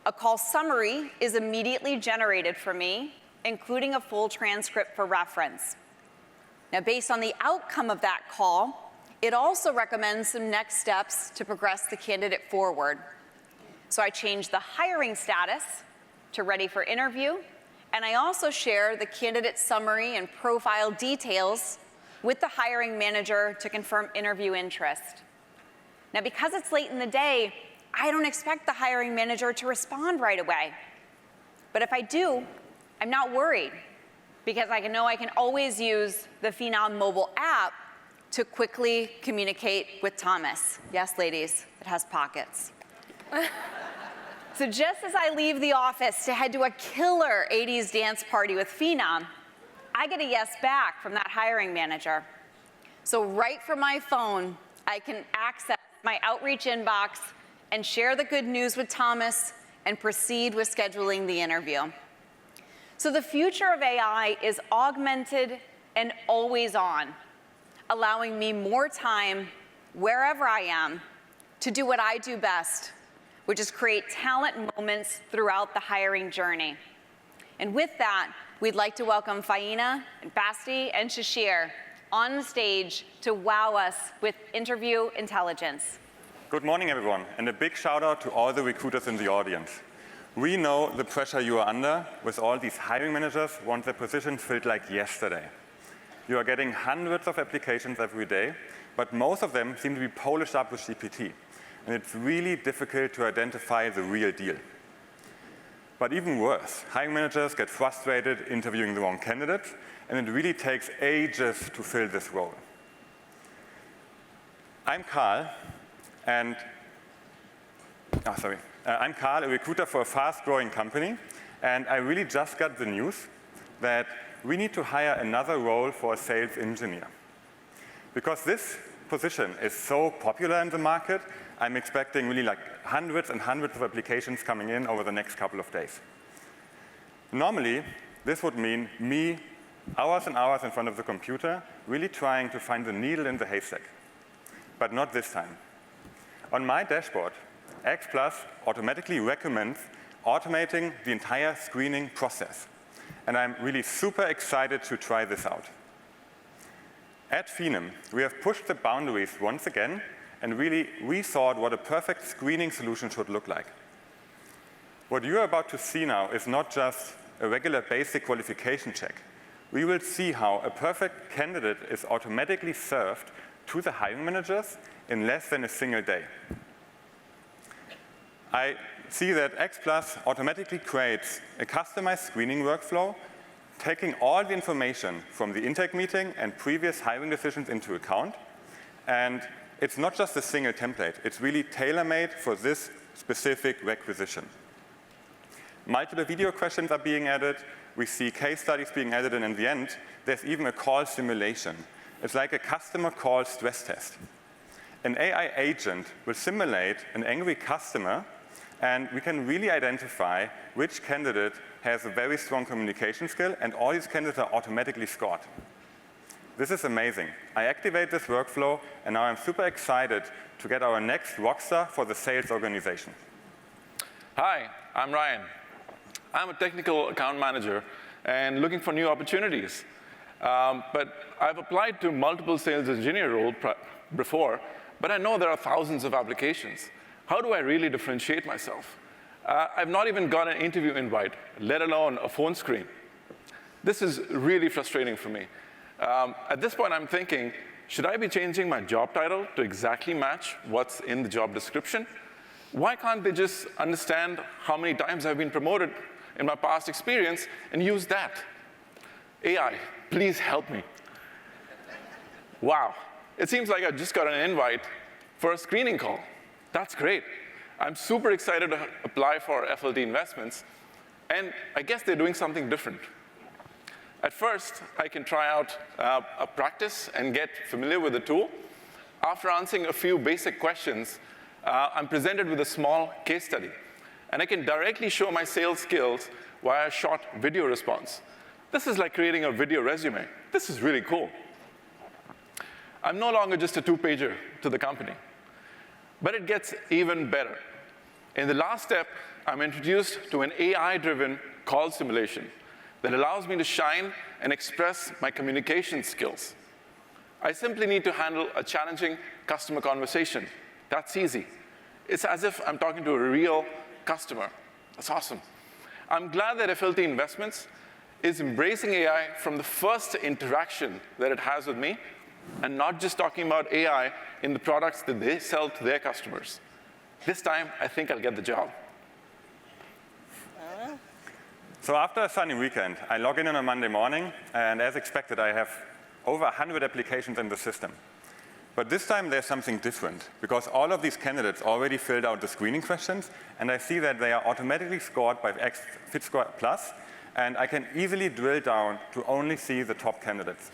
A call summary is immediately generated for me, including a full transcript for reference. Now, based on the outcome of that call, it also recommends some next steps to progress the candidate forward. So I change the hiring status to ready for interview, and I also share the candidate summary and profile details with the hiring manager to confirm interview interest. Now, because it's late in the day, I don't expect the hiring manager to respond right away. But if I do, I'm not worried, because I know I can always use the Phenom mobile app to quickly communicate with Thomas. Yes, ladies, it has pockets. So just as I leave the office to head to a killer 80s dance party with Phenom, I get a yes back from that hiring manager. So right from my phone, I can access my outreach inbox and share the good news with Thomas and proceed with scheduling the interview. So the future of AI is augmented and always on, allowing me more time wherever I am to do what I do best, which is create talent moments throughout the hiring journey. And with that, we'd like to welcome Faina, and Basti, and Shashir on the stage to wow us with interview intelligence. Good morning, everyone, and a big shout out to all the recruiters in the audience. We know the pressure you are under with all these hiring managers want their positions filled like yesterday. You are getting hundreds of applications every day, but most of them seem to be polished up with GPT. And it's really difficult to identify the real deal. But even worse, hiring managers get frustrated interviewing the wrong candidates, and it really takes ages to fill this role. I'm Carl, a recruiter for a fast-growing company, and I really just got the news that we need to hire another role for a sales engineer. Because this position is so popular in the market, I'm expecting really like hundreds and hundreds of applications coming in over the next couple of days. Normally, this would mean me hours and hours in front of the computer, really trying to find the needle in the haystack. But not this time. On my dashboard, X Plus automatically recommends automating the entire screening process. And I'm really super excited to try this out. At Phenom, we have pushed the boundaries once again and really rethought what a perfect screening solution should look like. What you're about to see now is not just a regular basic qualification check. We will see how a perfect candidate is automatically served to the hiring managers in less than a single day. I see that X Plus automatically creates a customized screening workflow, taking all the information from the intake meeting and previous hiring decisions into account. And it's not just a single template. It's really tailor-made for this specific requisition. Multiple video questions are being added. We see case studies being added, and in the end, there's even a call simulation. It's like a customer call stress test. An AI agent will simulate an angry customer, and we can really identify which candidate has a very strong communication skill, and all these candidates are automatically scored. This is amazing. I activate this workflow, and now I'm super excited to get our next rockstar for the sales organization. Hi, I'm Ryan. I'm a technical account manager and looking for new opportunities. But I've applied to multiple sales engineer roles before, but I know there are thousands of applications. How do I really differentiate myself? I've not even got an interview invite, let alone a phone screen. This is really frustrating for me. At this point, I'm thinking, should I be changing my job title to exactly match what's in the job description? Why can't they just understand how many times I've been promoted in my past experience and use that? AI, please help me. Wow, it seems like I just got an invite for a screening call. That's great. I'm super excited to apply for FLT investments, and I guess they're doing something different. At first, I can try out a practice and get familiar with the tool. After answering a few basic questions, I'm presented with a small case study, and I can directly show my sales skills via a short video response. This is like creating a video resume. This is really cool. I'm no longer just a two-pager to the company, but it gets even better. In the last step, I'm introduced to an AI-driven call simulation that allows me to shine and express my communication skills. I simply need to handle a challenging customer conversation. That's easy. It's as if I'm talking to a real customer. That's awesome. I'm glad that FLT Investments is embracing AI from the first interaction that it has with me, and not just talking about AI in the products that they sell to their customers. This time, I think I'll get the job. So after a sunny weekend, I log in on a Monday morning, and as expected, I have over 100 applications in the system. But this time, there's something different, because all of these candidates already filled out the screening questions, and I see that they are automatically scored by FitScore Plus, and I can easily drill down to only see the top candidates.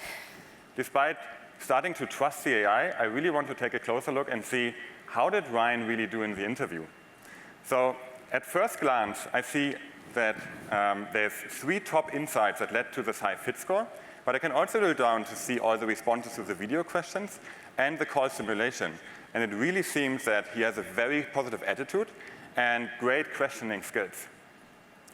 Despite starting to trust the AI, I really want to take a closer look and see, how did Ryan really do in the interview? So at first glance, I see that there's 3 top insights that led to this high fit score, but I can also drill down to see all the responses to the video questions and the call simulation. And it really seems that he has a very positive attitude and great questioning skills.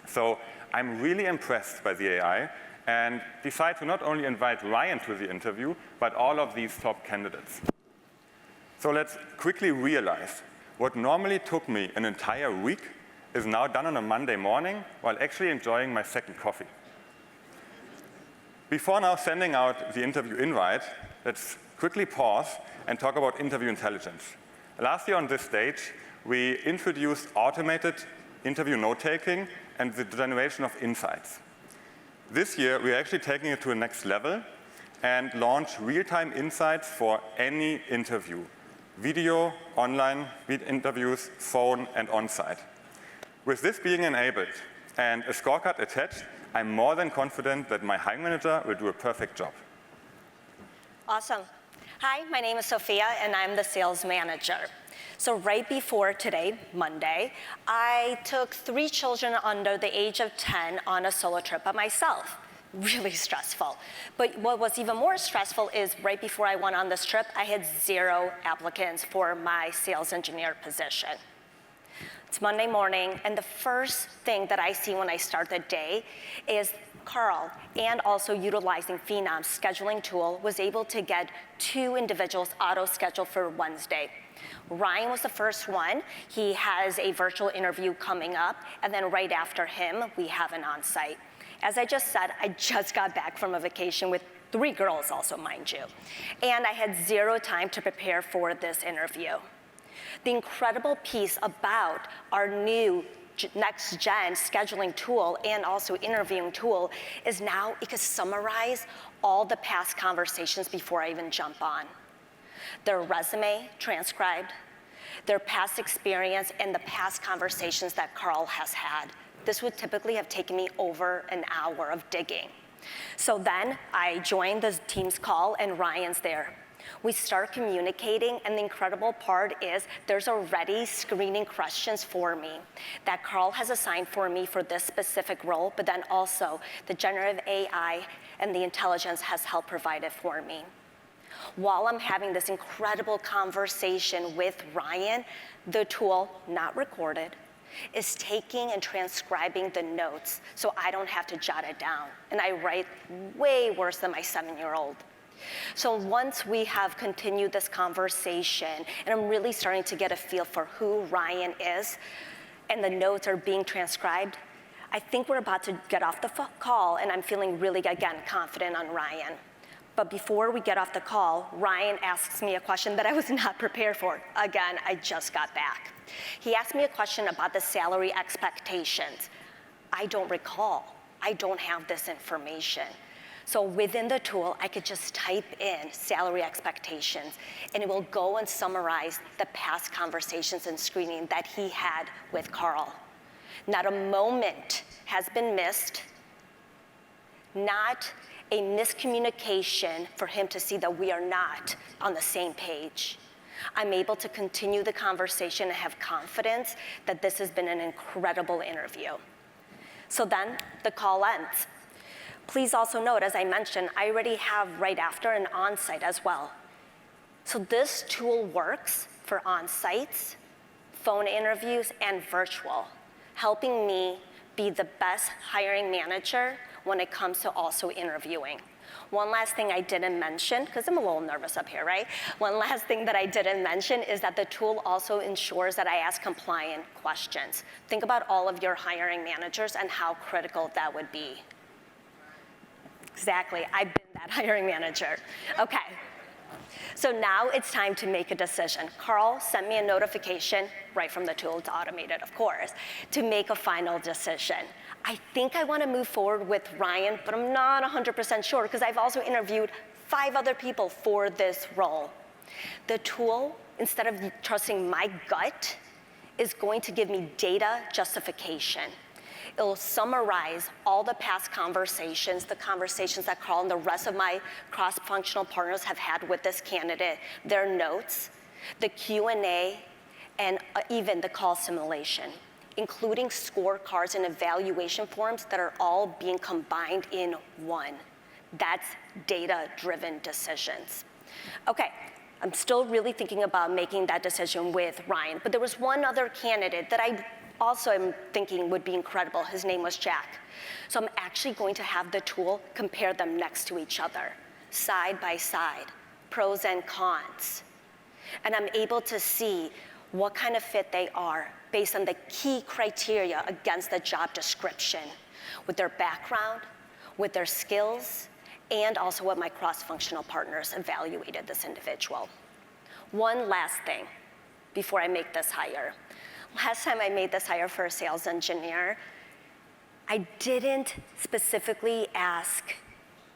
So I'm really impressed by the AI and decide to not only invite Ryan to the interview, but all of these top candidates. So let's quickly realize what normally took me an entire week is now done on a Monday morning while actually enjoying my second coffee. Before now sending out the interview invite, let's quickly pause and talk about interview intelligence. Last year on this stage, we introduced automated interview note-taking and the generation of insights. This year, we're actually taking it to the next level and launch real-time insights for any interview: video, online interviews, phone, and on-site. With this being enabled and a scorecard attached, I'm more than confident that my hiring manager will do a perfect job. Awesome. Hi, my name is Sophia, and I'm the sales manager. So right before today, Monday, I took 3 children under the age of 10 on a solo trip by myself. Really stressful. But what was even more stressful is right before I went on this trip, I had 0 applicants for my sales engineer position. It's Monday morning, and the first thing that I see when I start the day is Carl, and also utilizing Phenom's scheduling tool, was able to get 2 individuals auto-scheduled for Wednesday. Ryan was the first one. He has a virtual interview coming up, and then right after him, we have an on-site. As I just said, I just got back from a vacation with 3 girls also, mind you. And I had 0 time to prepare for this interview. The incredible piece about our new next-gen scheduling tool and also interviewing tool is now it can summarize all the past conversations before I even jump on. Their resume transcribed, their past experience, and the past conversations that Carl has had. This would typically have taken me over an hour of digging. So then I joined the team's call, and Ryan's there. We start communicating, and the incredible part is there's already screening questions for me that Carl has assigned for me for this specific role, but then also the generative AI and the intelligence has helped provide it for me. While I'm having this incredible conversation with Ryan, the tool, not recorded, is taking and transcribing the notes so I don't have to jot it down. And I write way worse than my 7-year-old. So once we have continued this conversation, and I'm really starting to get a feel for who Ryan is, and the notes are being transcribed, I think we're about to get off the call, and I'm feeling really, again, confident on Ryan. But before we get off the call, Ryan asks me a question that I was not prepared for. Again, I just got back. He asked me a question about the salary expectations. I don't recall. I don't have this information. So within the tool, I could just type in salary expectations, and it will go and summarize the past conversations and screening that he had with Carl. Not a moment has been missed, not a miscommunication for him to see that we are not on the same page. I'm able to continue the conversation and have confidence that this has been an incredible interview. So then the call ends. Please also note, as I mentioned, I already have right after an on-site as well. So this tool works for on-sites, phone interviews, and virtual, helping me be the best hiring manager when it comes to also interviewing. One last thing I didn't mention, because I'm a little nervous up here, right? One last thing that I didn't mention is that the tool also ensures that I ask compliant questions. Think about all of your hiring managers and how critical that would be. Exactly, I've been that hiring manager. Okay, so now it's time to make a decision. Carl sent me a notification right from the tool, it's automated, of course, to make a final decision. I think I want to move forward with Ryan, but I'm not 100% sure because I've also interviewed 5 other people for this role. The tool, instead of trusting my gut, is going to give me data justification. It will summarize all the past conversations, the conversations that Carl and the rest of my cross-functional partners have had with this candidate, their notes, the Q&A, and even the call simulation, including scorecards and evaluation forms that are all being combined in one. That's data-driven decisions. Okay, I'm still really thinking about making that decision with Ryan, but there was one other candidate that I also am thinking would be incredible. His name was Jack. So I'm actually going to have the tool compare them next to each other, side by side, pros and cons. And I'm able to see what kind of fit they are based on the key criteria against the job description, with their background, with their skills, and also what my cross-functional partners evaluated this individual. One last thing before I make this hire. Last time I made this hire for a sales engineer, I didn't specifically ask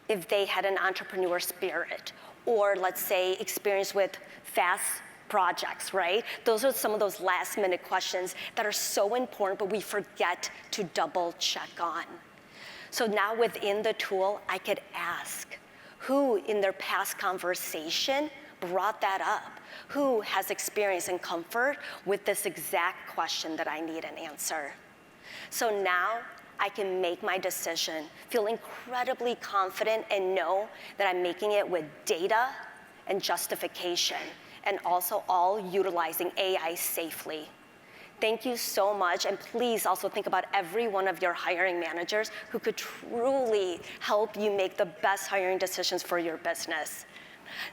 if they had an entrepreneur spirit or, let's say, experience with fast projects, right? Those are some of those last-minute questions that are so important, but we forget to double-check on. So now within the tool, I could ask who in their past conversation brought that up, who has experience and comfort with this exact question that I need an answer. So now I can make my decision, feel incredibly confident, and know that I'm making it with data and justification, and also all utilizing AI safely. Thank you so much, and please also think about every one of your hiring managers who could truly help you make the best hiring decisions for your business.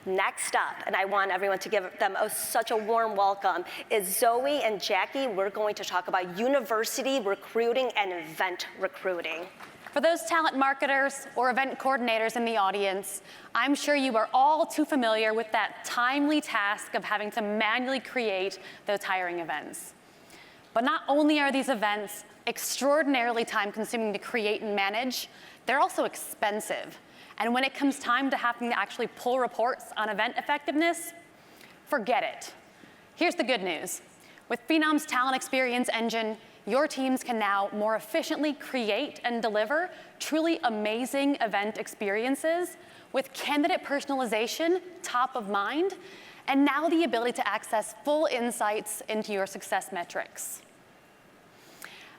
Next up, and I want everyone to give them such a warm welcome, is Zoe and Jackie. We're going to talk about university recruiting and event recruiting. For those talent marketers or event coordinators in the audience, I'm sure you are all too familiar with that timely task of having to manually create those hiring events. But not only are these events extraordinarily time-consuming to create and manage, they're also expensive. And when it comes time to having to actually pull reports on event effectiveness, forget it. Here's the good news. With Phenom's talent experience engine, your teams can now more efficiently create and deliver truly amazing event experiences with candidate personalization top of mind, and now the ability to access full insights into your success metrics.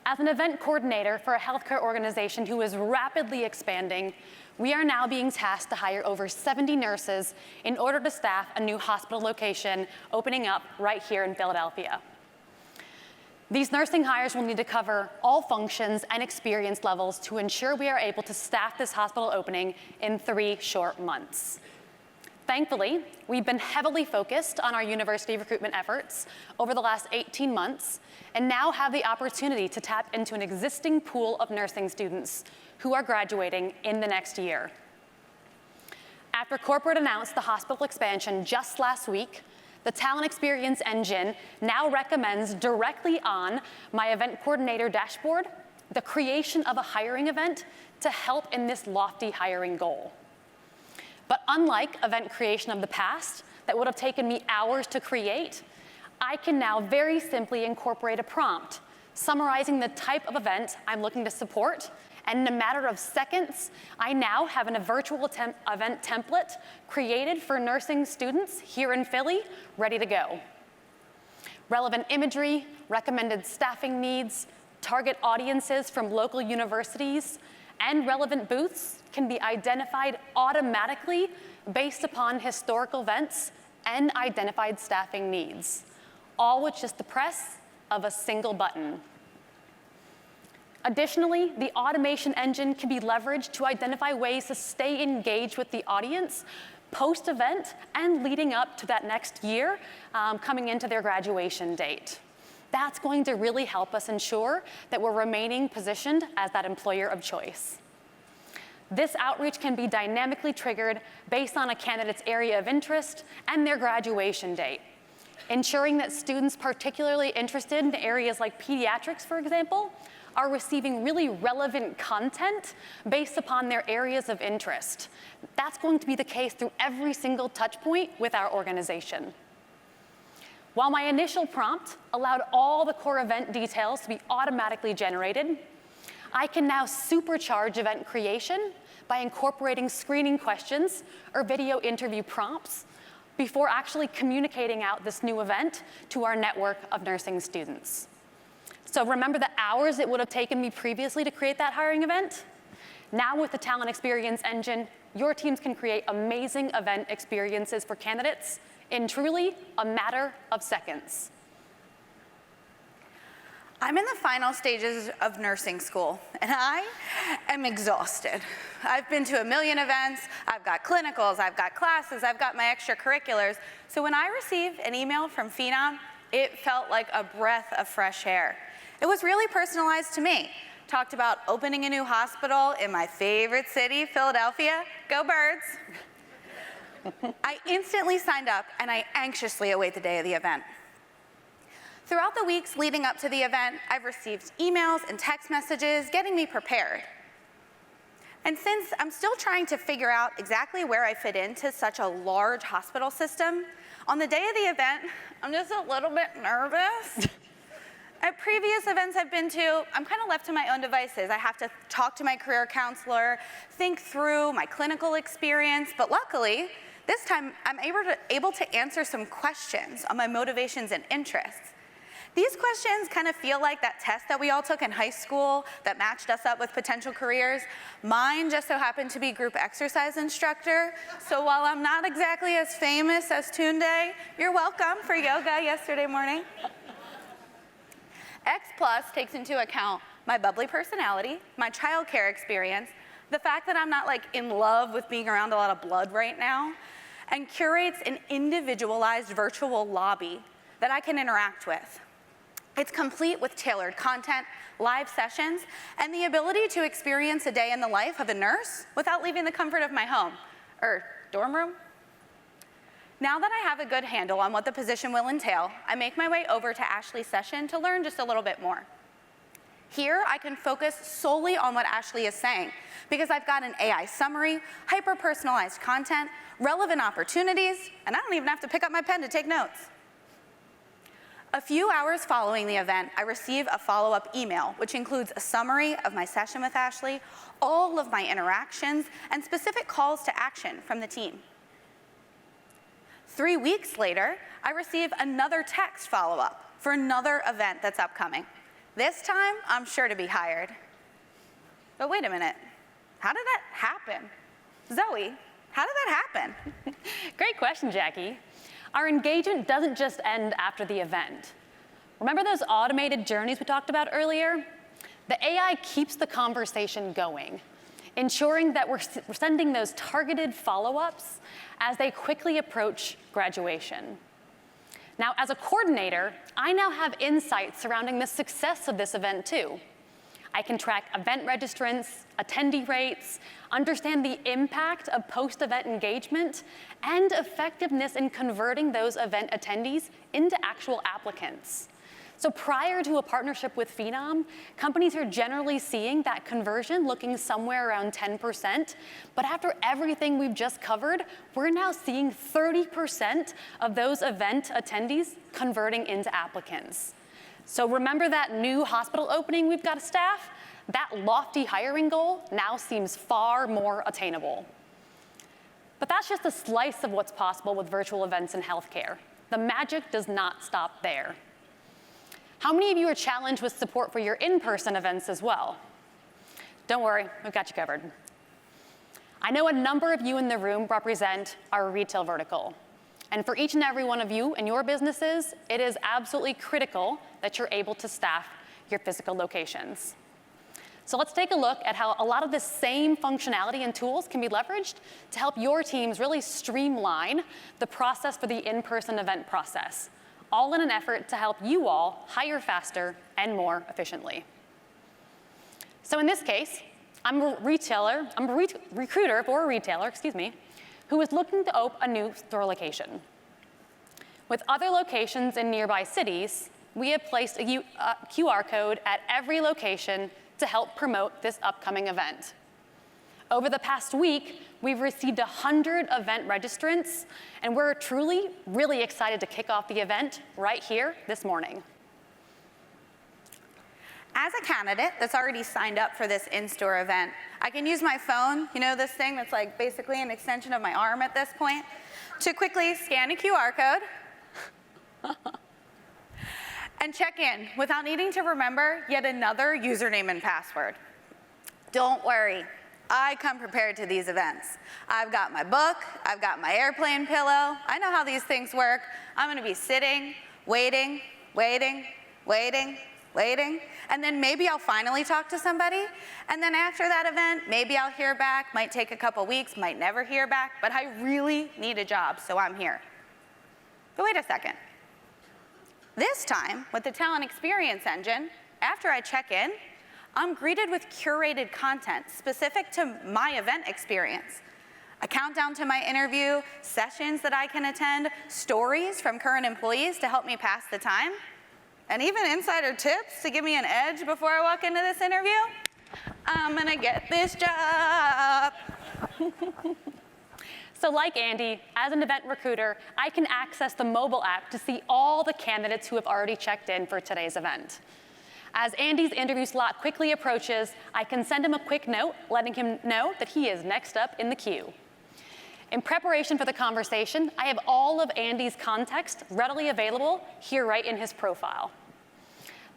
As an event coordinator for a healthcare organization who is rapidly expanding, we are now being tasked to hire over 70 nurses in order to staff a new hospital location opening up right here in Philadelphia. These nursing hires will need to cover all functions and experience levels to ensure we are able to staff this hospital opening in 3 short months. Thankfully, we've been heavily focused on our university recruitment efforts over the last 18 months and now have the opportunity to tap into an existing pool of nursing students who are graduating in the next year. After corporate announced the hospital expansion just last week, the Talent Experience Engine now recommends directly on my event coordinator dashboard the creation of a hiring event to help in this lofty hiring goal. But unlike event creation of the past that would have taken me hours to create, I can now very simply incorporate a prompt summarizing the type of event I'm looking to support, and in a matter of seconds, I now have a virtual event template created for nursing students here in Philly, ready to go. Relevant imagery, recommended staffing needs, target audiences from local universities, and relevant booths can be identified automatically based upon historical events and identified staffing needs, all with just the press of a single button. Additionally, the automation engine can be leveraged to identify ways to stay engaged with the audience post-event and leading up to that next year, coming into their graduation date. That's going to really help us ensure that we're remaining positioned as that employer of choice. This outreach can be dynamically triggered based on a candidate's area of interest and their graduation date, ensuring that students particularly interested in areas like pediatrics, for example, are receiving really relevant content based upon their areas of interest. That's going to be the case through every single touch point with our organization. While my initial prompt allowed all the core event details to be automatically generated, I can now supercharge event creation by incorporating screening questions or video interview prompts before actually communicating out this new event to our network of nursing students. So remember the hours it would have taken me previously to create that hiring event? Now with the Talent Experience Engine, your teams can create amazing event experiences for candidates in truly a matter of seconds. I'm in the final stages of nursing school, and I am exhausted. I've been to a million events, I've got clinicals, I've got classes, I've got my extracurriculars. So when I received an email from Phenom, it felt like a breath of fresh air. It was really personalized to me. Talked about opening a new hospital in my favorite city, Philadelphia. Go Birds. I instantly signed up, and I anxiously await the day of the event. Throughout the weeks leading up to the event, I've received emails and text messages getting me prepared. And since I'm still trying to figure out exactly where I fit into such a large hospital system, on the day of the event, I'm just a little bit nervous. At previous events I've been to, I'm kind of left to my own devices. I have to talk to my career counselor, think through my clinical experience, but luckily, this time I'm able to answer some questions on my motivations and interests. These questions kind of feel like that test that we all took in high school that matched us up with potential careers. Mine just so happened to be group exercise instructor. So while I'm not exactly as famous as Tunde, you're welcome for yoga yesterday morning. X Plus takes into account my bubbly personality, my childcare experience, the fact that I'm not like in love with being around a lot of blood right now, and curates an individualized virtual lobby that I can interact with. It's complete with tailored content, live sessions, and the ability to experience a day in the life of a nurse without leaving the comfort of my home, or dorm room. Now that I have a good handle on what the position will entail, I make my way over to Ashley's session to learn just a little bit more. Here, I can focus solely on what Ashley is saying, because I've got an AI summary, hyper-personalized content, relevant opportunities, and I don't even have to pick up my pen to take notes. A few hours following the event, I receive a follow-up email, which includes a summary of my session with Ashley, all of my interactions, and specific calls to action from the team. 3 weeks later, I receive another text follow-up for another event that's upcoming. This time, I'm sure to be hired. But wait a minute, how did that happen? Zoe, how did that happen? Great question, Jackie. Our engagement doesn't just end after the event. Remember those automated journeys we talked about earlier? The AI keeps the conversation going, ensuring that we're sending those targeted follow-ups as they quickly approach graduation. Now, as a coordinator, I now have insights surrounding the success of this event too. I can track event registrants, attendee rates, understand the impact of post-event engagement, and effectiveness in converting those event attendees into actual applicants. So prior to a partnership with Phenom, companies are generally seeing that conversion looking somewhere around 10%, but after everything we've just covered, we're now seeing 30% of those event attendees converting into applicants. So remember that new hospital opening we've got to staff? That lofty hiring goal now seems far more attainable. But that's just a slice of what's possible with virtual events in healthcare. The magic does not stop there. How many of you are challenged with support for your in-person events as well? Don't worry, we've got you covered. I know a number of you in the room represent our retail vertical. And for each and every one of you and your businesses, it is absolutely critical that you're able to staff your physical locations. So let's take a look at how a lot of the same functionality and tools can be leveraged to help your teams really streamline the process for the in-person event process, all in an effort to help you all hire faster and more efficiently. So in this case, I'm a recruiter for a retailer, who is looking to open a new store location. With other locations in nearby cities, we have placed a QR code at every location to help promote this upcoming event. Over the past week, we've received 100 event registrants, and we're truly really excited to kick off the event right here this morning. As a candidate that's already signed up for this in-store event, I can use my phone, you know this thing that's like basically an extension of my arm at this point, to quickly scan a QR code and check in without needing to remember yet another username and password. Don't worry, I come prepared to these events. I've got my book, I've got my airplane pillow, I know how these things work. I'm gonna be sitting, waiting, and then maybe I'll finally talk to somebody, and then after that event, maybe I'll hear back, might take a couple weeks, might never hear back, but I really need a job, so I'm here. But wait a second. This time, with the Talent Experience Engine, after I check in, I'm greeted with curated content specific to my event experience. A countdown to my interview, sessions that I can attend, stories from current employees to help me pass the time, and even insider tips to give me an edge before I walk into this interview. I'm gonna get this job. So like Andy, as an event recruiter, I can access the mobile app to see all the candidates who have already checked in for today's event. As Andy's interview slot quickly approaches, I can send him a quick note letting him know that he is next up in the queue. In preparation for the conversation, I have all of Andy's context readily available here right in his profile.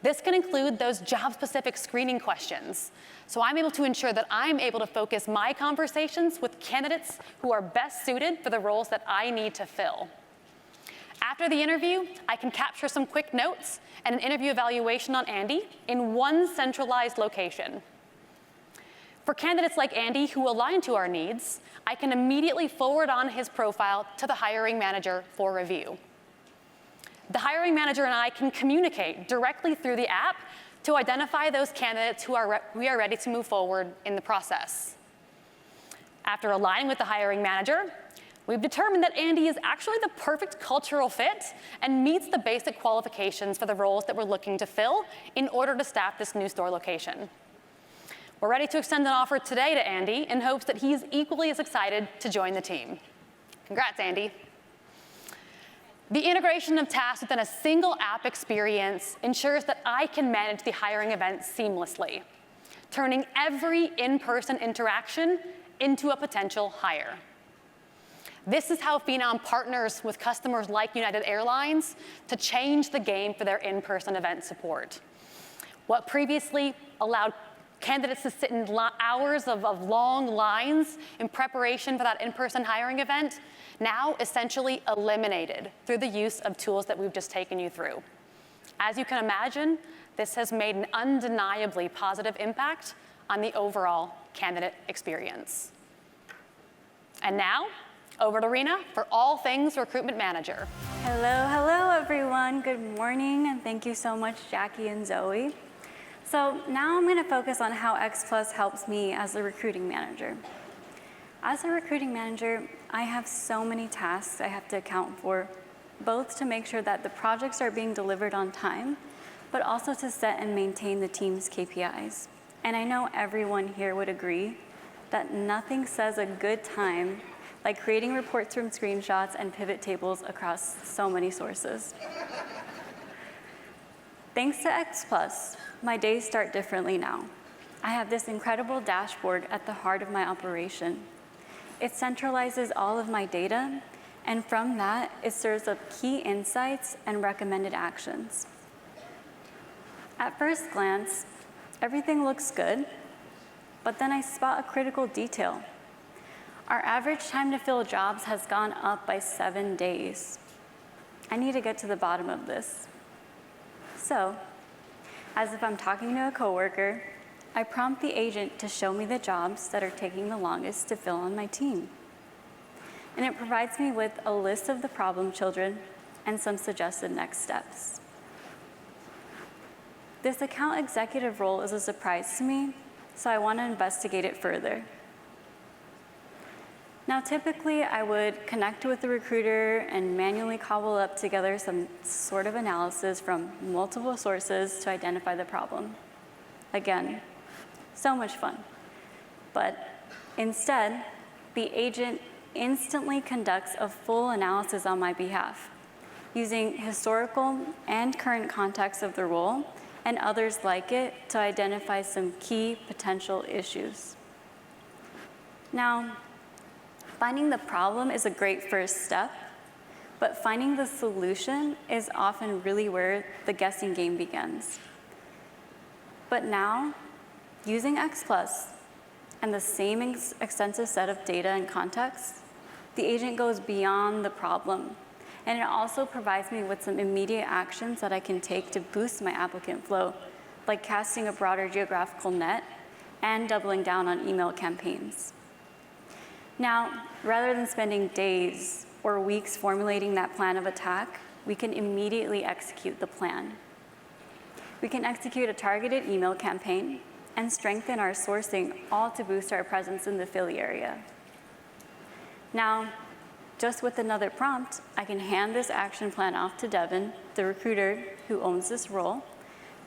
This can include those job-specific screening questions, so I'm able to ensure that I'm able to focus my conversations with candidates who are best suited for the roles that I need to fill. After the interview, I can capture some quick notes and an interview evaluation on Andy in one centralized location. For candidates like Andy who align to our needs, I can immediately forward on his profile to the hiring manager for review. The hiring manager and I can communicate directly through the app to identify those candidates who we are ready to move forward in the process. After aligning with the hiring manager, we've determined that Andy is actually the perfect cultural fit and meets the basic qualifications for the roles that we're looking to fill in order to staff this new store location. We're ready to extend an offer today to Andy in hopes that he's equally as excited to join the team. Congrats, Andy. The integration of tasks within a single app experience ensures that I can manage the hiring event seamlessly, turning every in-person interaction into a potential hire. This is how Phenom partners with customers like United Airlines to change the game for their in-person event support. What previously allowed candidates to sit in hours of long lines in preparation for that in-person hiring event, now essentially eliminated through the use of tools that we've just taken you through. As you can imagine, this has made an undeniably positive impact on the overall candidate experience. And now, over to Rena for all things recruitment manager. Hello, everyone. Good morning, and thank you so much, Jackie and Zoe. So now I'm going to focus on how X Plus helps me as a recruiting manager. As a recruiting manager, I have so many tasks I have to account for, both to make sure that the projects are being delivered on time, but also to set and maintain the team's KPIs. And I know everyone here would agree that nothing says a good time like creating reports from screenshots and pivot tables across so many sources. Thanks to X Plus, my days start differently now. I have this incredible dashboard at the heart of my operation. It centralizes all of my data, and from that, it serves up key insights and recommended actions. At first glance, everything looks good, but then I spot a critical detail. Our average time to fill jobs has gone up by 7 days. I need to get to the bottom of this. So, as if I'm talking to a coworker, I prompt the agent to show me the jobs that are taking the longest to fill on my team. And it provides me with a list of the problem children and some suggested next steps. This account executive role is a surprise to me, so I want to investigate it further. Now, typically, I would connect with the recruiter and manually cobble up together some sort of analysis from multiple sources to identify the problem. Again, so much fun. But instead, the agent instantly conducts a full analysis on my behalf, using historical and current context of the role and others like it to identify some key potential issues. Now, finding the problem is a great first step, but finding the solution is often really where the guessing game begins. But now, using X Plus and the same extensive set of data and context, the agent goes beyond the problem, and it also provides me with some immediate actions that I can take to boost my applicant flow, like casting a broader geographical net and doubling down on email campaigns. Now, rather than spending days or weeks formulating that plan of attack, we can immediately execute the plan. We can execute a targeted email campaign and strengthen our sourcing, all to boost our presence in the Philly area. Now, just with another prompt, I can hand this action plan off to Devin, the recruiter who owns this role,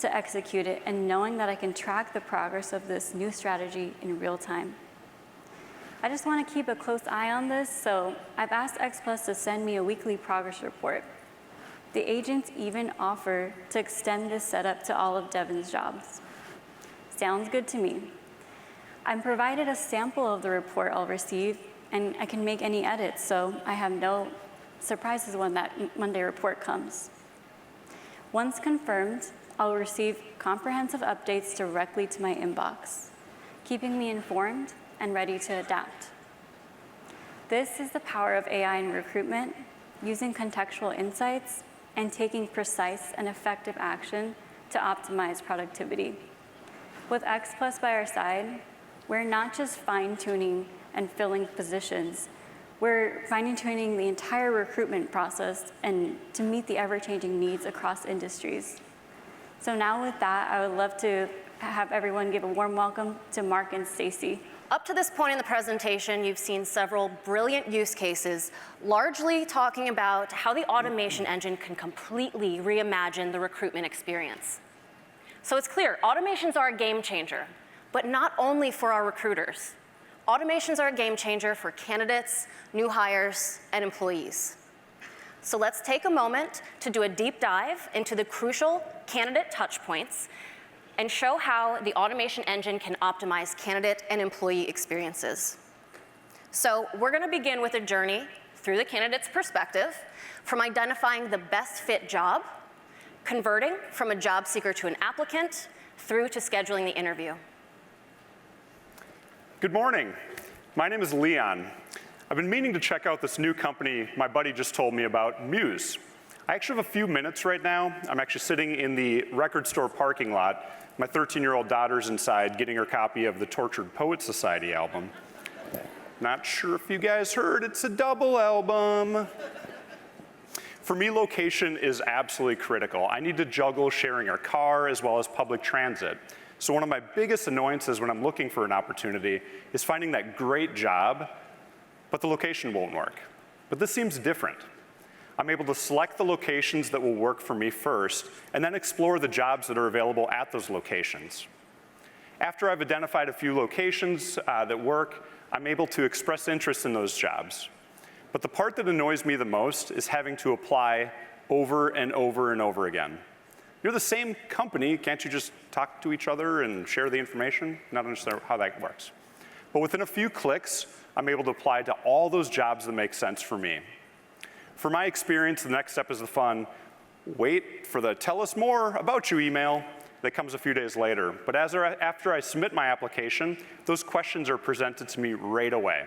to execute it, and knowing that I can track the progress of this new strategy in real time. I just want to keep a close eye on this, so I've asked X Plus to send me a weekly progress report. The agents even offer to extend this setup to all of Devin's jobs. Sounds good to me. I'm provided a sample of the report I'll receive, and I can make any edits, so I have no surprises when that Monday report comes. Once confirmed, I'll receive comprehensive updates directly to my inbox, keeping me informed and ready to adapt. This is the power of AI in recruitment, using contextual insights and taking precise and effective action to optimize productivity. With X Plus by our side, we're not just fine-tuning and filling positions, we're fine-tuning the entire recruitment process and to meet the ever-changing needs across industries. So now with that, I would love to have everyone give a warm welcome to Mark and Stacy. Up to this point in the presentation, you've seen several brilliant use cases, largely talking about how the automation engine can completely reimagine the recruitment experience. So it's clear, automations are a game changer, but not only for our recruiters. Automations are a game changer for candidates, new hires, and employees. So let's take a moment to do a deep dive into the crucial candidate touch points and show how the automation engine can optimize candidate and employee experiences. So we're going to begin with a journey through the candidate's perspective, from identifying the best fit job, converting from a job seeker to an applicant, through to scheduling the interview. Good morning. My name is Leon. I've been meaning to check out this new company my buddy just told me about, Muse. I actually have a few minutes right now. I'm actually sitting in the record store parking lot. My 13-year-old daughter's inside getting her copy of the Tortured Poets Society album. Not sure if you guys heard, it's a double album. For me, location is absolutely critical. I need to juggle sharing our car as well as public transit. So one of my biggest annoyances when I'm looking for an opportunity is finding that great job, but the location won't work. But this seems different. I'm able to select the locations that will work for me first, and then explore the jobs that are available at those locations. After I've identified a few locations that work, I'm able to express interest in those jobs. But the part that annoys me the most is having to apply over and over and over again. You're the same company, can't you just talk to each other and share the information? Not understand how that works. But within a few clicks, I'm able to apply to all those jobs that make sense for me. For my experience, the next step is the fun, wait for the tell us more about you email that comes a few days later. But after I submit my application, those questions are presented to me right away.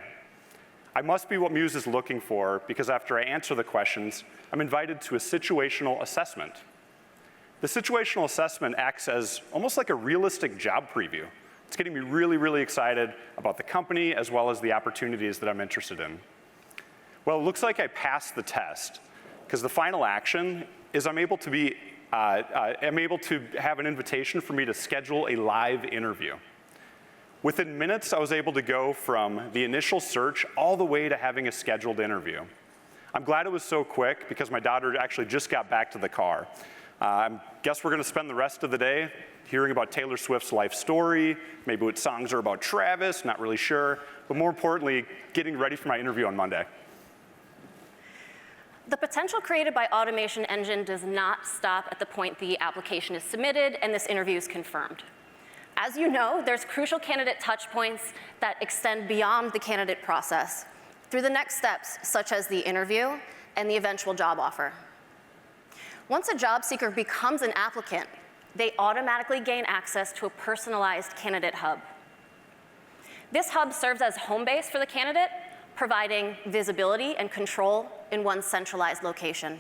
I must be what Muse is looking for because after I answer the questions, I'm invited to a situational assessment. The situational assessment acts as almost like a realistic job preview. It's getting me really, really excited about the company as well as the opportunities that I'm interested in. Well, it looks like I passed the test because the final action is I'm able to have an invitation for me to schedule a live interview. Within minutes, I was able to go from the initial search all the way to having a scheduled interview. I'm glad it was so quick because my daughter actually just got back to the car. I guess we're going to spend the rest of the day hearing about Taylor Swift's life story, maybe what songs are about Travis, not really sure, but more importantly, getting ready for my interview on Monday. The potential created by Automation Engine does not stop at the point the application is submitted and this interview is confirmed. As you know, there's crucial candidate touch points that extend beyond the candidate process through the next steps, such as the interview and the eventual job offer. Once a job seeker becomes an applicant, they automatically gain access to a personalized candidate hub. This hub serves as home base for the candidate, providing visibility and control in one centralized location.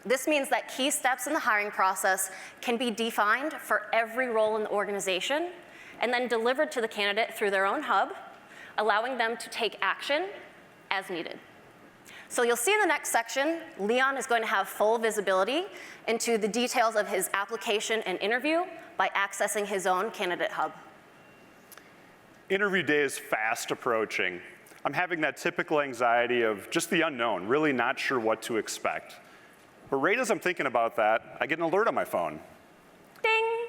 This means that key steps in the hiring process can be defined for every role in the organization and then delivered to the candidate through their own hub, allowing them to take action as needed. So you'll see in the next section, Leon is going to have full visibility into the details of his application and interview by accessing his own candidate hub. Interview day is fast approaching. I'm having that typical anxiety of just the unknown, really not sure what to expect. But right as I'm thinking about that, I get an alert on my phone. Ding!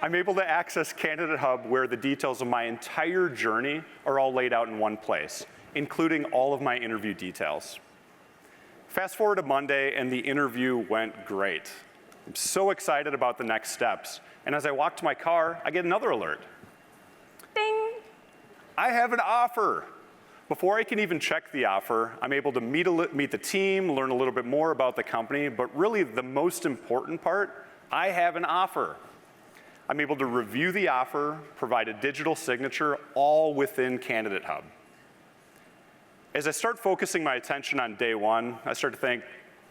I'm able to access Candidate Hub where the details of my entire journey are all laid out in one place, including all of my interview details. Fast forward to Monday, and the interview went great. I'm so excited about the next steps. And as I walk to my car, I get another alert. Ding! I have an offer. Before I can even check the offer, I'm able to meet the team, learn a little bit more about the company, but really the most important part, I have an offer. I'm able to review the offer, provide a digital signature, all within Candidate Hub. As I start focusing my attention on day one, I start to think,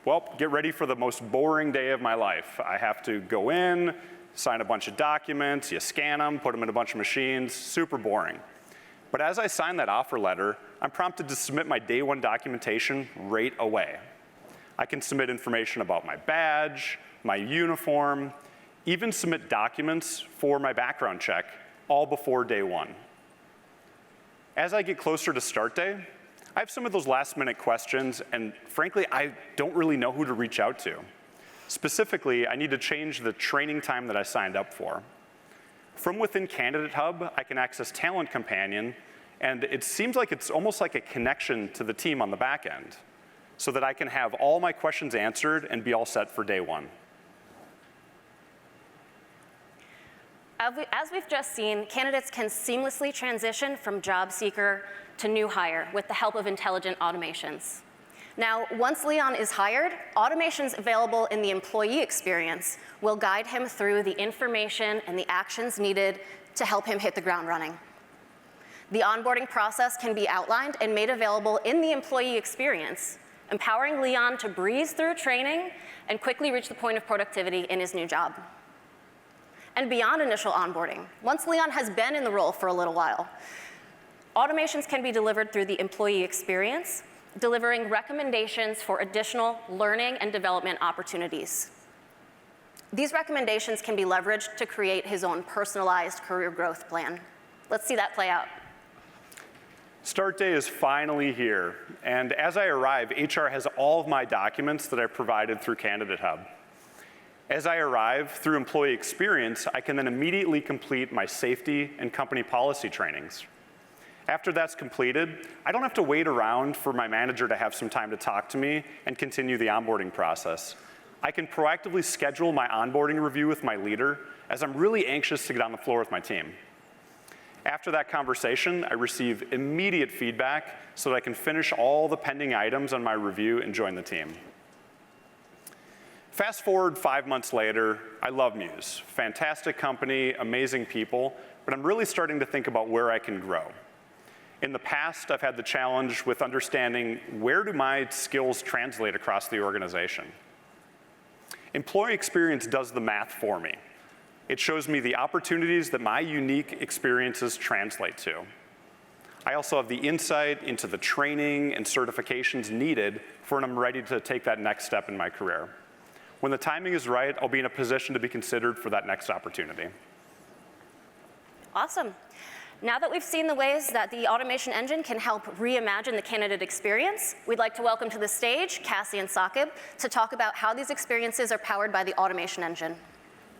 well, get ready for the most boring day of my life. I have to go in, sign a bunch of documents, you scan them, put them in a bunch of machines, super boring. But as I sign that offer letter, I'm prompted to submit my day one documentation right away. I can submit information about my badge, my uniform, even submit documents for my background check, all before day one. As I get closer to start day, I have some of those last minute questions, and frankly, I don't really know who to reach out to. Specifically, I need to change the training time that I signed up for. From within Candidate Hub, I can access Talent Companion, and it seems like it's almost like a connection to the team on the back end, so that I can have all my questions answered and be all set for day one. As we've just seen, candidates can seamlessly transition from job seeker to new hire with the help of intelligent automations. Now, once Leon is hired, automations available in the employee experience will guide him through the information and the actions needed to help him hit the ground running. The onboarding process can be outlined and made available in the employee experience, empowering Leon to breeze through training and quickly reach the point of productivity in his new job. And beyond initial onboarding, once Leon has been in the role for a little while, automations can be delivered through the employee experience, delivering recommendations for additional learning and development opportunities. These recommendations can be leveraged to create his own personalized career growth plan. Let's see that play out. Start day is finally here, and as I arrive, HR has all of my documents that I provided through Candidate Hub. As I arrive, through employee experience, I can then immediately complete my safety and company policy trainings. After that's completed, I don't have to wait around for my manager to have some time to talk to me and continue the onboarding process. I can proactively schedule my onboarding review with my leader, as I'm really anxious to get on the floor with my team. After that conversation, I receive immediate feedback so that I can finish all the pending items on my review and join the team. Fast forward 5 months later, I love Muse. Fantastic company, amazing people, but I'm really starting to think about where I can grow. In the past, I've had the challenge with understanding where do my skills translate across the organization. Employee experience does the math for me. It shows me the opportunities that my unique experiences translate to. I also have the insight into the training and certifications needed for when I'm ready to take that next step in my career. When the timing is right, I'll be in a position to be considered for that next opportunity. Awesome. Now that we've seen the ways that the automation engine can help reimagine the candidate experience, we'd like to welcome to the stage Cassie and Saqib to talk about how these experiences are powered by the automation engine.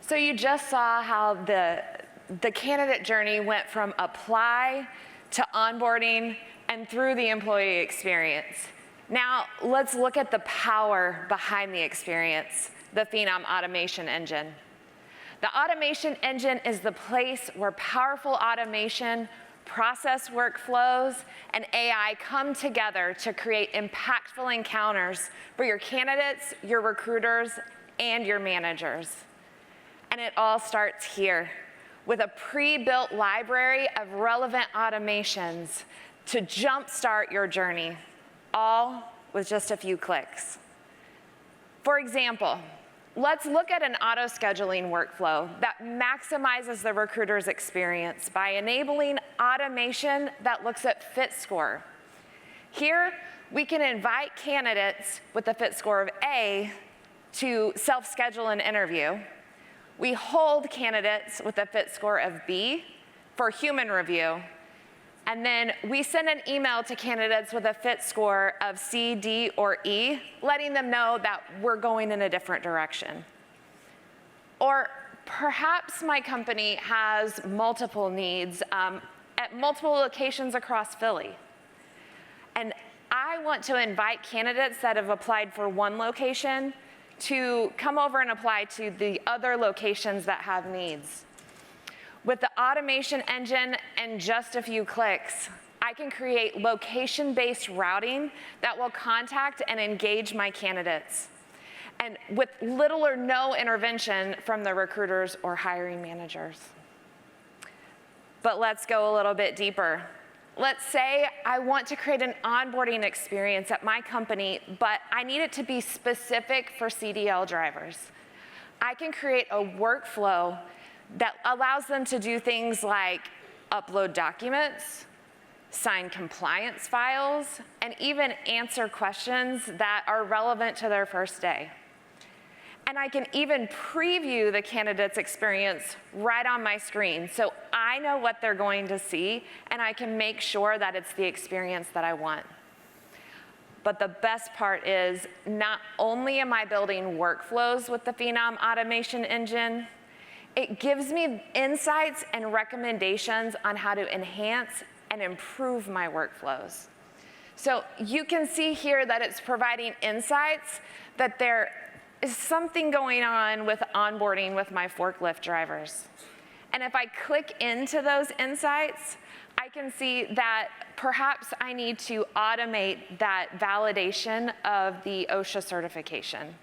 So you just saw how the candidate journey went from apply to onboarding and through the employee experience. Now let's look at the power behind the experience, the Phenom automation engine. The automation engine is the place where powerful automation, process workflows, and AI come together to create impactful encounters for your candidates, your recruiters, and your managers. And it all starts here with a pre-built library of relevant automations to jumpstart your journey, all with just a few clicks. For example, let's look at an auto-scheduling workflow that maximizes the recruiter's experience by enabling automation that looks at fit score. Here, we can invite candidates with a fit score of A to self-schedule an interview. We hold candidates with a fit score of B for human review. And then we send an email to candidates with a fit score of C, D, or E, letting them know that we're going in a different direction. Or perhaps my company has multiple needs at multiple locations across Philly. And I want to invite candidates that have applied for one location to come over and apply to the other locations that have needs. With the automation engine and just a few clicks, I can create location-based routing that will contact and engage my candidates, and with little or no intervention from the recruiters or hiring managers. But let's go a little bit deeper. Let's say I want to create an onboarding experience at my company, but I need it to be specific for CDL drivers. I can create a workflow that allows them to do things like upload documents, sign compliance files, and even answer questions that are relevant to their first day. And I can even preview the candidate's experience right on my screen, so I know what they're going to see, and I can make sure that it's the experience that I want. But the best part is, not only am I building workflows with the Phenom automation engine, it gives me insights and recommendations on how to enhance and improve my workflows. So you can see here that it's providing insights that there is something going on with onboarding with my forklift drivers. And if I click into those insights, I can see that perhaps I need to automate that validation of the OSHA certification.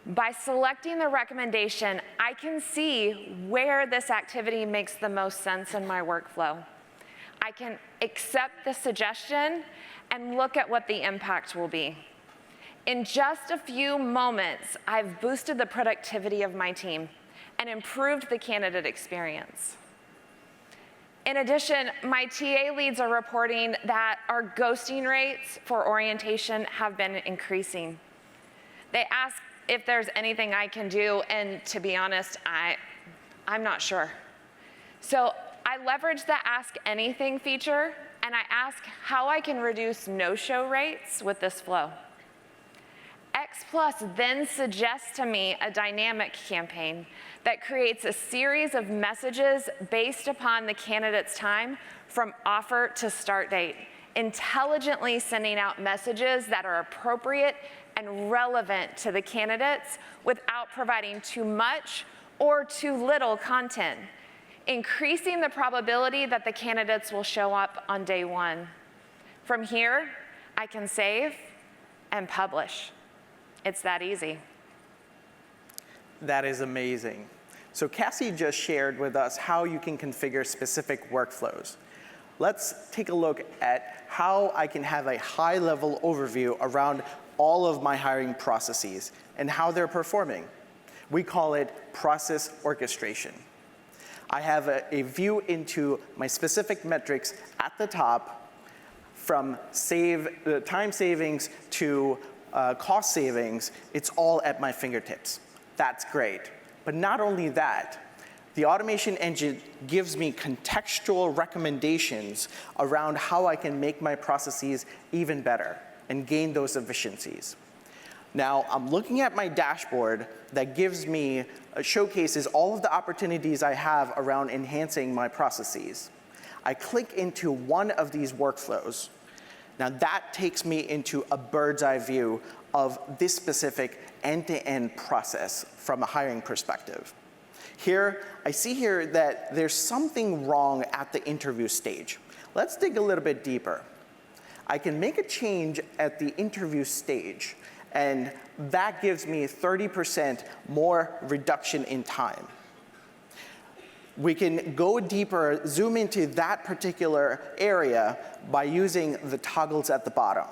By selecting the recommendation, I can see where this activity makes the most sense in my workflow. I can accept the suggestion and look at what the impact will be. In just a few moments, I've boosted the productivity of my team and improved the candidate experience. In addition, my TA leads are reporting that our ghosting rates for orientation have been increasing. They ask if there's anything I can do, and to be honest, I'm not sure. So I leverage the Ask Anything feature, and I ask how I can reduce no-show rates with this flow. X Plus then suggests to me a dynamic campaign that creates a series of messages based upon the candidate's time from offer to start date, intelligently sending out messages that are appropriate and relevant to the candidates without providing too much or too little content, increasing the probability that the candidates will show up on day one. From here, I can save and publish. It's that easy. That is amazing. So Cassie just shared with us how you can configure specific workflows. Let's take a look at how I can have a high-level overview around all of my hiring processes and how they're performing. We call it process orchestration. I have a view into my specific metrics at the top, from time savings to cost savings. It's all at my fingertips. That's great. But not only that, the automation engine gives me contextual recommendations around how I can make my processes even better and gain those efficiencies. Now, I'm looking at my dashboard that gives me, showcases all of the opportunities I have around enhancing my processes. I click into one of these workflows. Now that takes me into a bird's eye view of this specific end-to-end process from a hiring perspective. Here, I see here that there's something wrong at the interview stage. Let's dig a little bit deeper. I can make a change at the interview stage, and that gives me 30% more reduction in time. We can go deeper, zoom into that particular area by using the toggles at the bottom.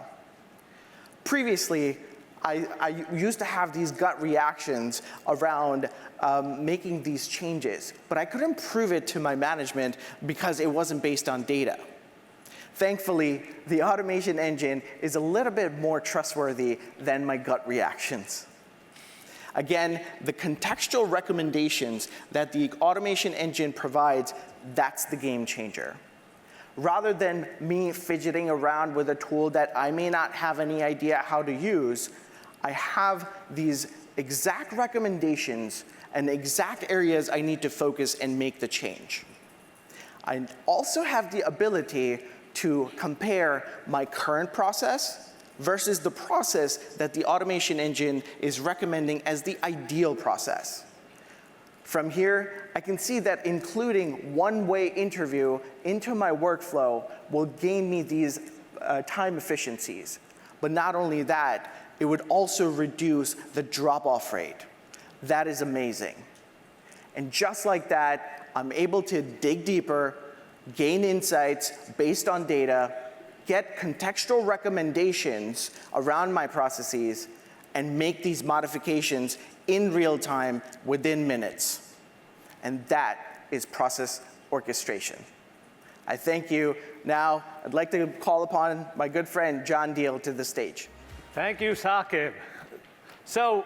Previously, I used to have these gut reactions around making these changes, but I couldn't prove it to my management because it wasn't based on data. Thankfully, the automation engine is a little bit more trustworthy than my gut reactions. Again, the contextual recommendations that the automation engine provides, that's the game changer. Rather than me fidgeting around with a tool that I may not have any idea how to use, I have these exact recommendations and exact areas I need to focus and make the change. I also have the ability to compare my current process versus the process that the automation engine is recommending as the ideal process. From here, I can see that including one-way interview into my workflow will gain me these time efficiencies. But not only that, it would also reduce the drop-off rate. That is amazing. And just like that, I'm able to dig deeper, gain insights based on data, get contextual recommendations around my processes, and make these modifications in real time within minutes. And that is process orchestration. I thank you. Now, I'd like to call upon my good friend, John Deal, to the stage. Thank you, Saqib. So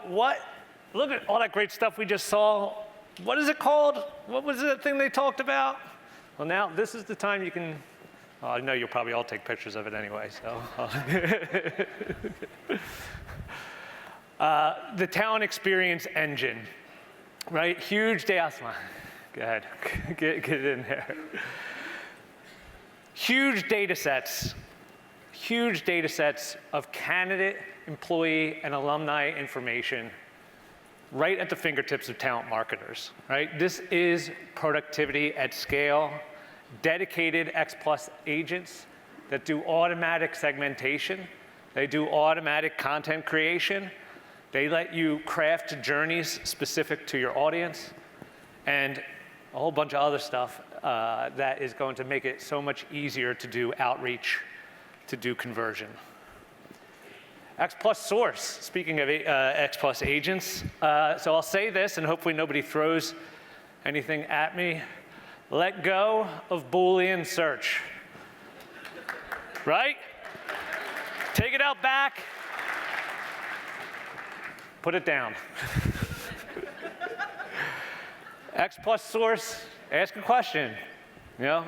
look at all that great stuff we just saw. What is it called? What was the thing they talked about? Well, now this is the time you can, I know you'll probably all take pictures of it anyway, so. The talent experience engine, right? Huge data, go ahead, get it in there. Huge data sets of candidate, employee, and alumni information right at the fingertips of talent marketers, right? This is productivity at scale, dedicated X Plus agents that do automatic segmentation. They do automatic content creation. They let you craft journeys specific to your audience and a whole bunch of other stuff that is going to make it so much easier to do outreach, to do conversion. X plus source, speaking of X plus agents. So I'll say this, and hopefully nobody throws anything at me. Let go of Boolean search. Right? Take it out back. Put it down. X plus source, ask a question. You know,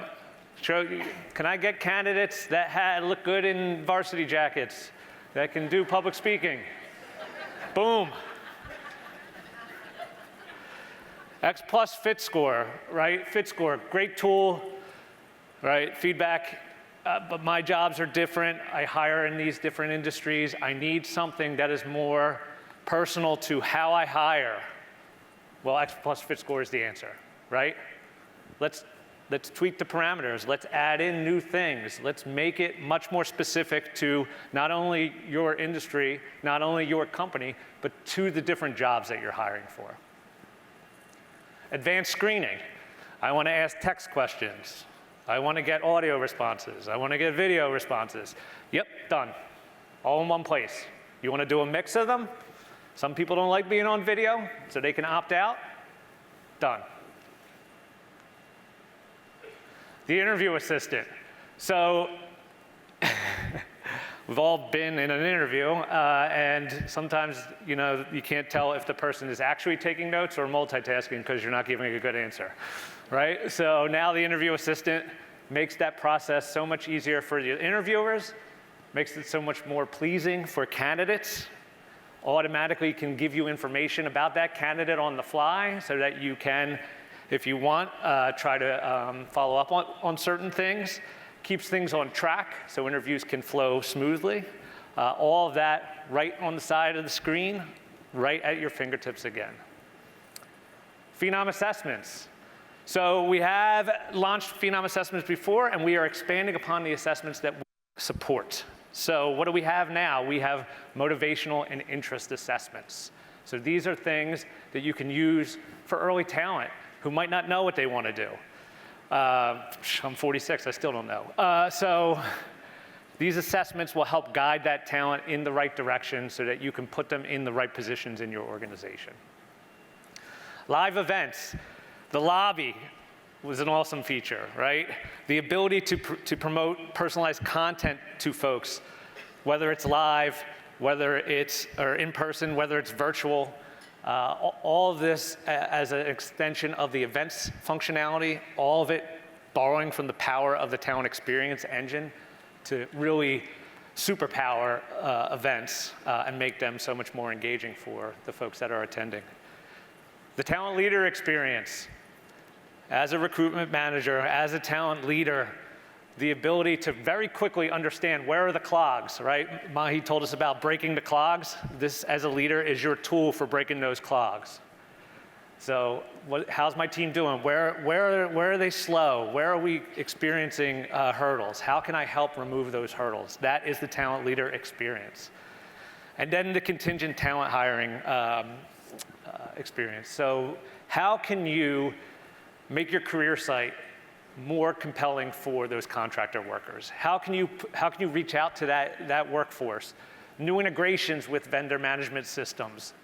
can I get candidates that look good in varsity jackets, that can do public speaking? Boom. X plus fit score, right? Fit score, great tool, right? Feedback, but my jobs are different. I hire in these different industries. I need something that is more personal to how I hire. Well, X plus fit score is the answer, right? Let's tweak the parameters. Let's add in new things. Let's make it much more specific to not only your industry, not only your company, but to the different jobs that you're hiring for. Advanced screening. I want to ask text questions. I want to get audio responses. I want to get video responses. Yep, done. All in one place. You want to do a mix of them? Some people don't like being on video, so they can opt out. Done. The interview assistant. So we've all been in an interview, and sometimes you can't tell if the person is actually taking notes or multitasking because you're not giving a good answer, right? So now the interview assistant makes that process so much easier for the interviewers, makes it so much more pleasing for candidates. Automatically can give you information about that candidate on the fly so that you can, if you want, try to follow up on certain things. Keeps things on track so interviews can flow smoothly. All of that right on the side of the screen, right at your fingertips again. Phenom assessments. So we have launched Phenom assessments before, and we are expanding upon the assessments that we support. So what do we have now? We have motivational and interest assessments. So these are things that you can use for early talent who might not know what they want to do. I'm 46, I still don't know. So these assessments will help guide that talent in the right direction so that you can put them in the right positions in your organization. Live events. The lobby was an awesome feature, right? The ability to promote personalized content to folks, whether it's live, whether it's in person, whether it's virtual. All of this as an extension of the events functionality, all of it borrowing from the power of the talent experience engine to really superpower events and make them so much more engaging for the folks that are attending. The talent leader experience. As a recruitment manager, as a talent leader, the ability to very quickly understand where are the clogs, right? Mahe told us about breaking the clogs. This, as a leader, is your tool for breaking those clogs. So how's my team doing? Where are they slow? Where are we experiencing hurdles? How can I help remove those hurdles? That is the talent leader experience. And then the contingent talent hiring experience. So how can you make your career site more compelling for those contractor workers? How can you reach out to that workforce? New integrations with vendor management systems,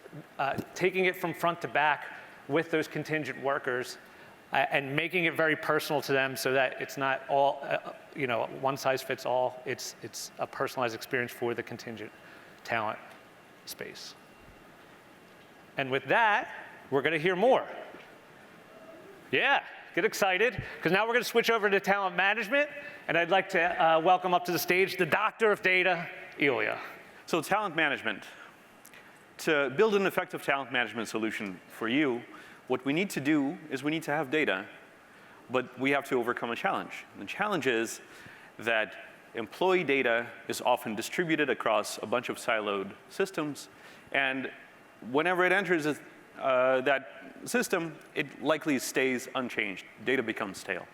taking it from front to back with those contingent workers and making it very personal to them so that it's not all, one size fits all. It's a personalized experience for the contingent talent space. And with that, we're going to hear more. Yeah, get excited, because now we're going to switch over to talent management, and I'd like to welcome up to the stage the doctor of data, Ilya. So talent management. To build an effective talent management solution for you, what we need to do is we need to have data, but we have to overcome a challenge. The challenge is that employee data is often distributed across a bunch of siloed systems, and whenever it enters that system, it likely stays unchanged. Data becomes stale.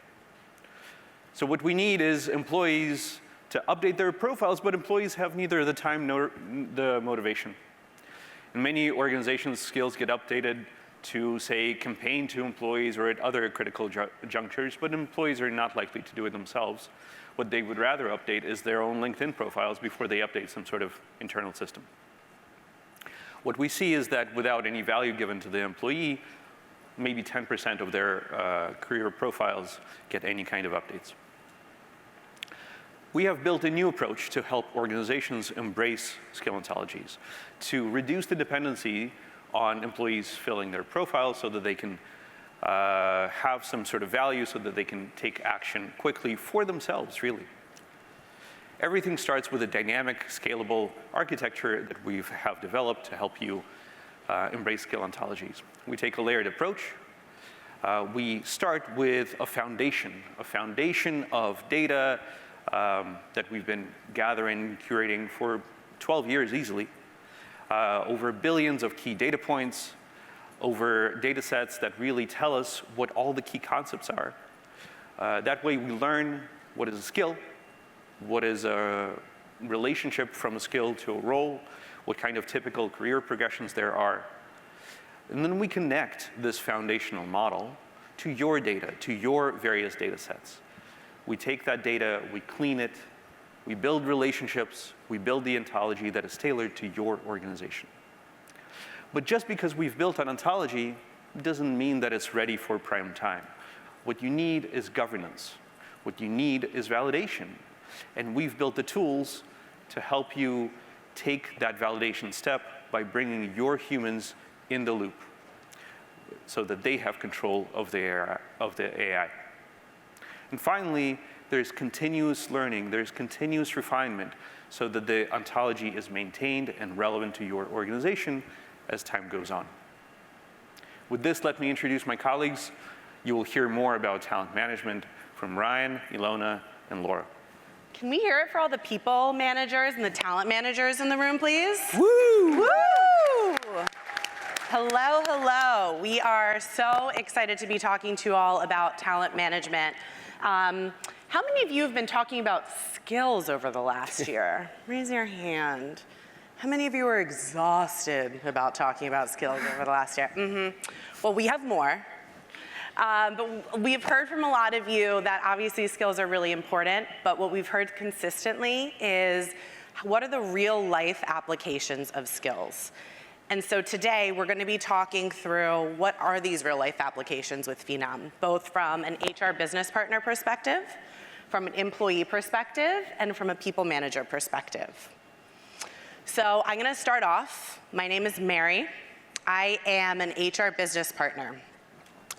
So what we need is employees to update their profiles, but employees have neither the time nor the motivation. In many organizations, skills get updated to, say, campaign to employees or at other critical junctures, but employees are not likely to do it themselves. what they would rather update is their own LinkedIn profiles before they update some sort of internal system. What we see is that without any value given to the employee, maybe 10% of their career profiles get any kind of updates. We have built a new approach to help organizations embrace skill ontologies, to reduce the dependency on employees filling their profiles so that they can have some sort of value, so that they can take action quickly for themselves, really. Everything starts with a dynamic, scalable architecture that we have developed to help you embrace skill ontologies. We take a layered approach. We start with a foundation of data that we've been gathering, curating for 12 years easily, over billions of key data points, over data sets that really tell us what all the key concepts are. That way we learn what is a skill, what is a relationship from a skill to a role, what kind of typical career progressions there are. And then we connect this foundational model to your data, to your various data sets. We take that data, we clean it, we build relationships, we build the ontology that is tailored to your organization. But just because we've built an ontology doesn't mean that it's ready for prime time. What you need is governance. What you need is validation. And we've built the tools to help you take that validation step by bringing your humans in the loop so that they have control of the AI. And finally, there's continuous learning, there's continuous refinement so that the ontology is maintained and relevant to your organization as time goes on. With this, let me introduce my colleagues. You will hear more about talent management from Ryan, Ilona, and Laura. Can we hear it for all the people managers and the talent managers in the room, please? Woo! Woo! Hello, hello. We are so excited to be talking to you all about talent management. How many of you have been talking about skills over the last year? Raise your hand. How many of you are exhausted about talking about skills over the last year? Well, we have more. But we've heard from a lot of you that obviously skills are really important, but what we've heard consistently is what are the real life applications of skills? And so today we're going to be talking through what are these real life applications with Phenom, both from an HR business partner perspective, from an employee perspective, and from a people manager perspective. So I'm going to start off. My name is Mary. I am an HR business partner.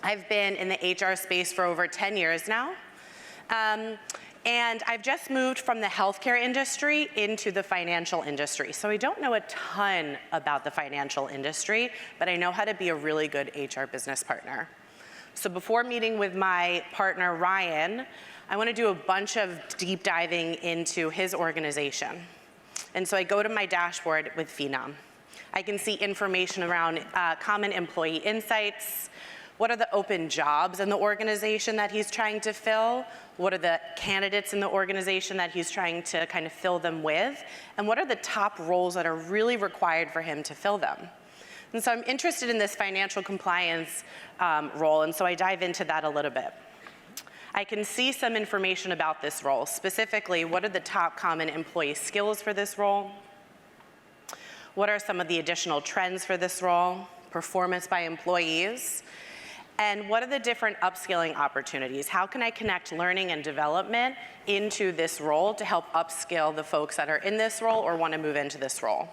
I've been in the HR space for over 10 years now. And I've just moved from the healthcare industry into the financial industry. So I don't know a ton about the financial industry, but I know how to be a really good HR business partner. So before meeting with my partner, Ryan, I want to do a bunch of deep diving into his organization. And so I go to my dashboard with Phenom. I can see information around common employee insights. What are the open jobs in the organization that he's trying to fill? What are the candidates in the organization that he's trying to kind of fill them with? And what are the top roles that are really required for him to fill them? And so I'm interested in this financial compliance role, and so I dive into that a little bit. I can see some information about this role. Specifically, what are the top common employee skills for this role? What are some of the additional trends for this role? Performance by employees? And what are the different upskilling opportunities? How can I connect learning and development into this role to help upskill the folks that are in this role or want to move into this role?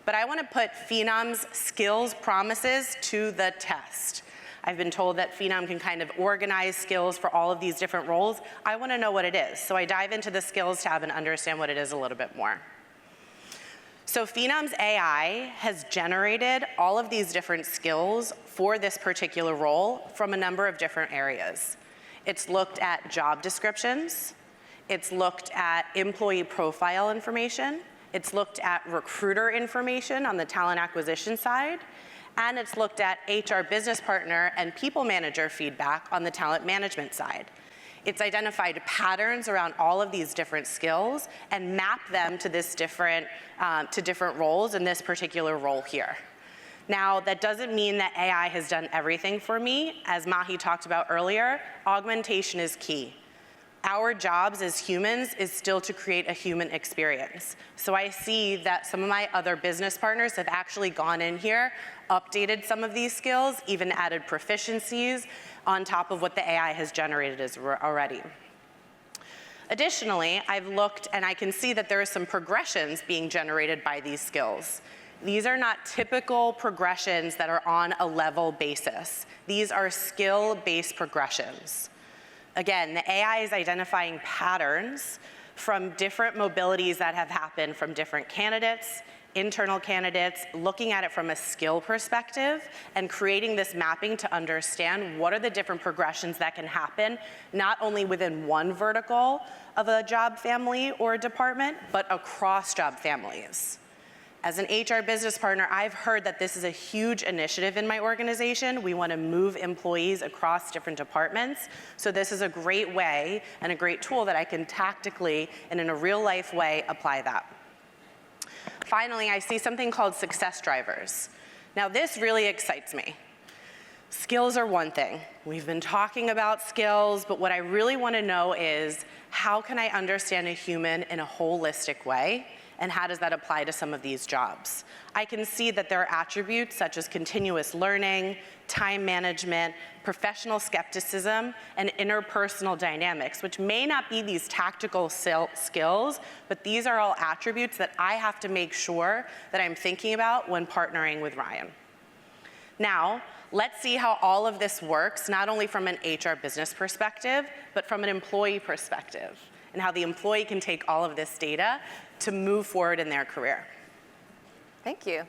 But I want to put Phenom's skills promises to the test. I've been told that Phenom can kind of organize skills for all of these different roles. I want to know what it is. So I dive into the skills tab and understand what it is a little bit more. So Phenom's AI has generated all of these different skills for this particular role from a number of different areas. It's looked at job descriptions. It's looked at employee profile information. It's looked at recruiter information on the talent acquisition side. And it's looked at HR business partner and people manager feedback on the talent management side. It's identified patterns around all of these different skills and mapped them to different roles in this particular role here. Now, that doesn't mean that AI has done everything for me. As Mahe talked about earlier, augmentation is key. Our jobs as humans is still to create a human experience. So I see that some of my other business partners have actually gone in here, updated some of these skills, even added proficiencies on top of what the AI has generated already. Additionally, I've looked and I can see that there are some progressions being generated by these skills. These are not typical progressions that are on a level basis. These are skill-based progressions. Again, the AI is identifying patterns from different mobilities that have happened from different candidates, internal candidates, looking at it from a skill perspective and creating this mapping to understand what are the different progressions that can happen, not only within one vertical of a job family or a department, but across job families. As an HR business partner, I've heard that this is a huge initiative in my organization. We want to move employees across different departments. So this is a great way and a great tool that I can tactically and in a real life way apply that. Finally, I see something called success drivers. Now this really excites me. Skills are one thing. We've been talking about skills, but what I really want to know is how can I understand a human in a holistic way? And how does that apply to some of these jobs? I can see that there are attributes such as continuous learning, time management, professional skepticism, and interpersonal dynamics, which may not be these tactical skills, but these are all attributes that I have to make sure that I'm thinking about when partnering with Ryan. Now, let's see how all of this works, not only from an HR business perspective, but from an employee perspective, and how the employee can take all of this data to move forward in their career. Thank you.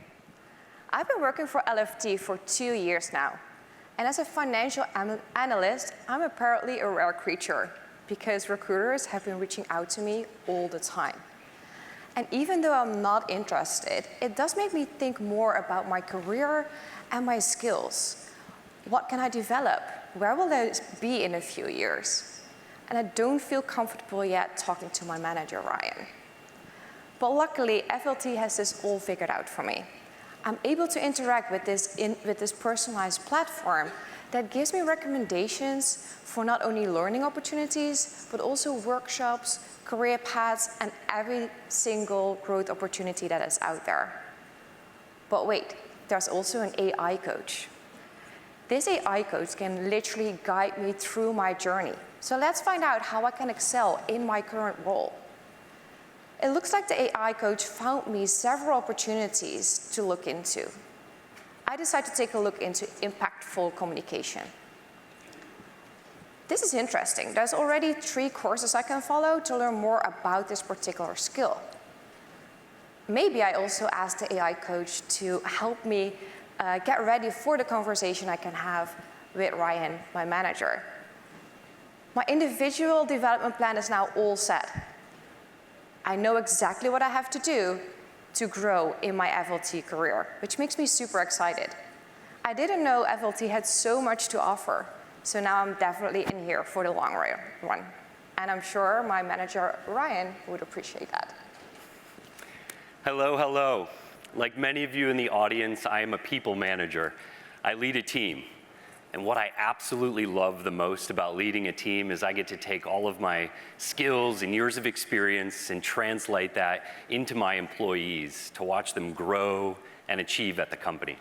I've been working for LFT for 2 years now. And as a financial analyst, I'm apparently a rare creature because recruiters have been reaching out to me all the time. And even though I'm not interested, it does make me think more about my career and my skills. What can I develop? Where will I be in a few years? And I don't feel comfortable yet talking to my manager, Ryan. But luckily, FLT has this all figured out for me. I'm able to interact with this personalized platform that gives me recommendations for not only learning opportunities, but also workshops, career paths, and every single growth opportunity that is out there. But wait, there's also an AI coach. This AI coach can literally guide me through my journey. So let's find out how I can excel in my current role. It looks like the AI coach found me several opportunities to look into. I decided to take a look into impactful communication. This is interesting. There's already 3 courses I can follow to learn more about this particular skill. Maybe I also asked the AI coach to help me get ready for the conversation I can have with Ryan, my manager. My individual development plan is now all set. I know exactly what I have to do to grow in my FLT career, which makes me super excited. I didn't know FLT had so much to offer, so now I'm definitely in here for the long run. And I'm sure my manager, Ryan, would appreciate that. Hello, hello. Like many of you in the audience, I am a people manager. I lead a team. And what I absolutely love the most about leading a team is I get to take all of my skills and years of experience and translate that into my employees to watch them grow and achieve at the company.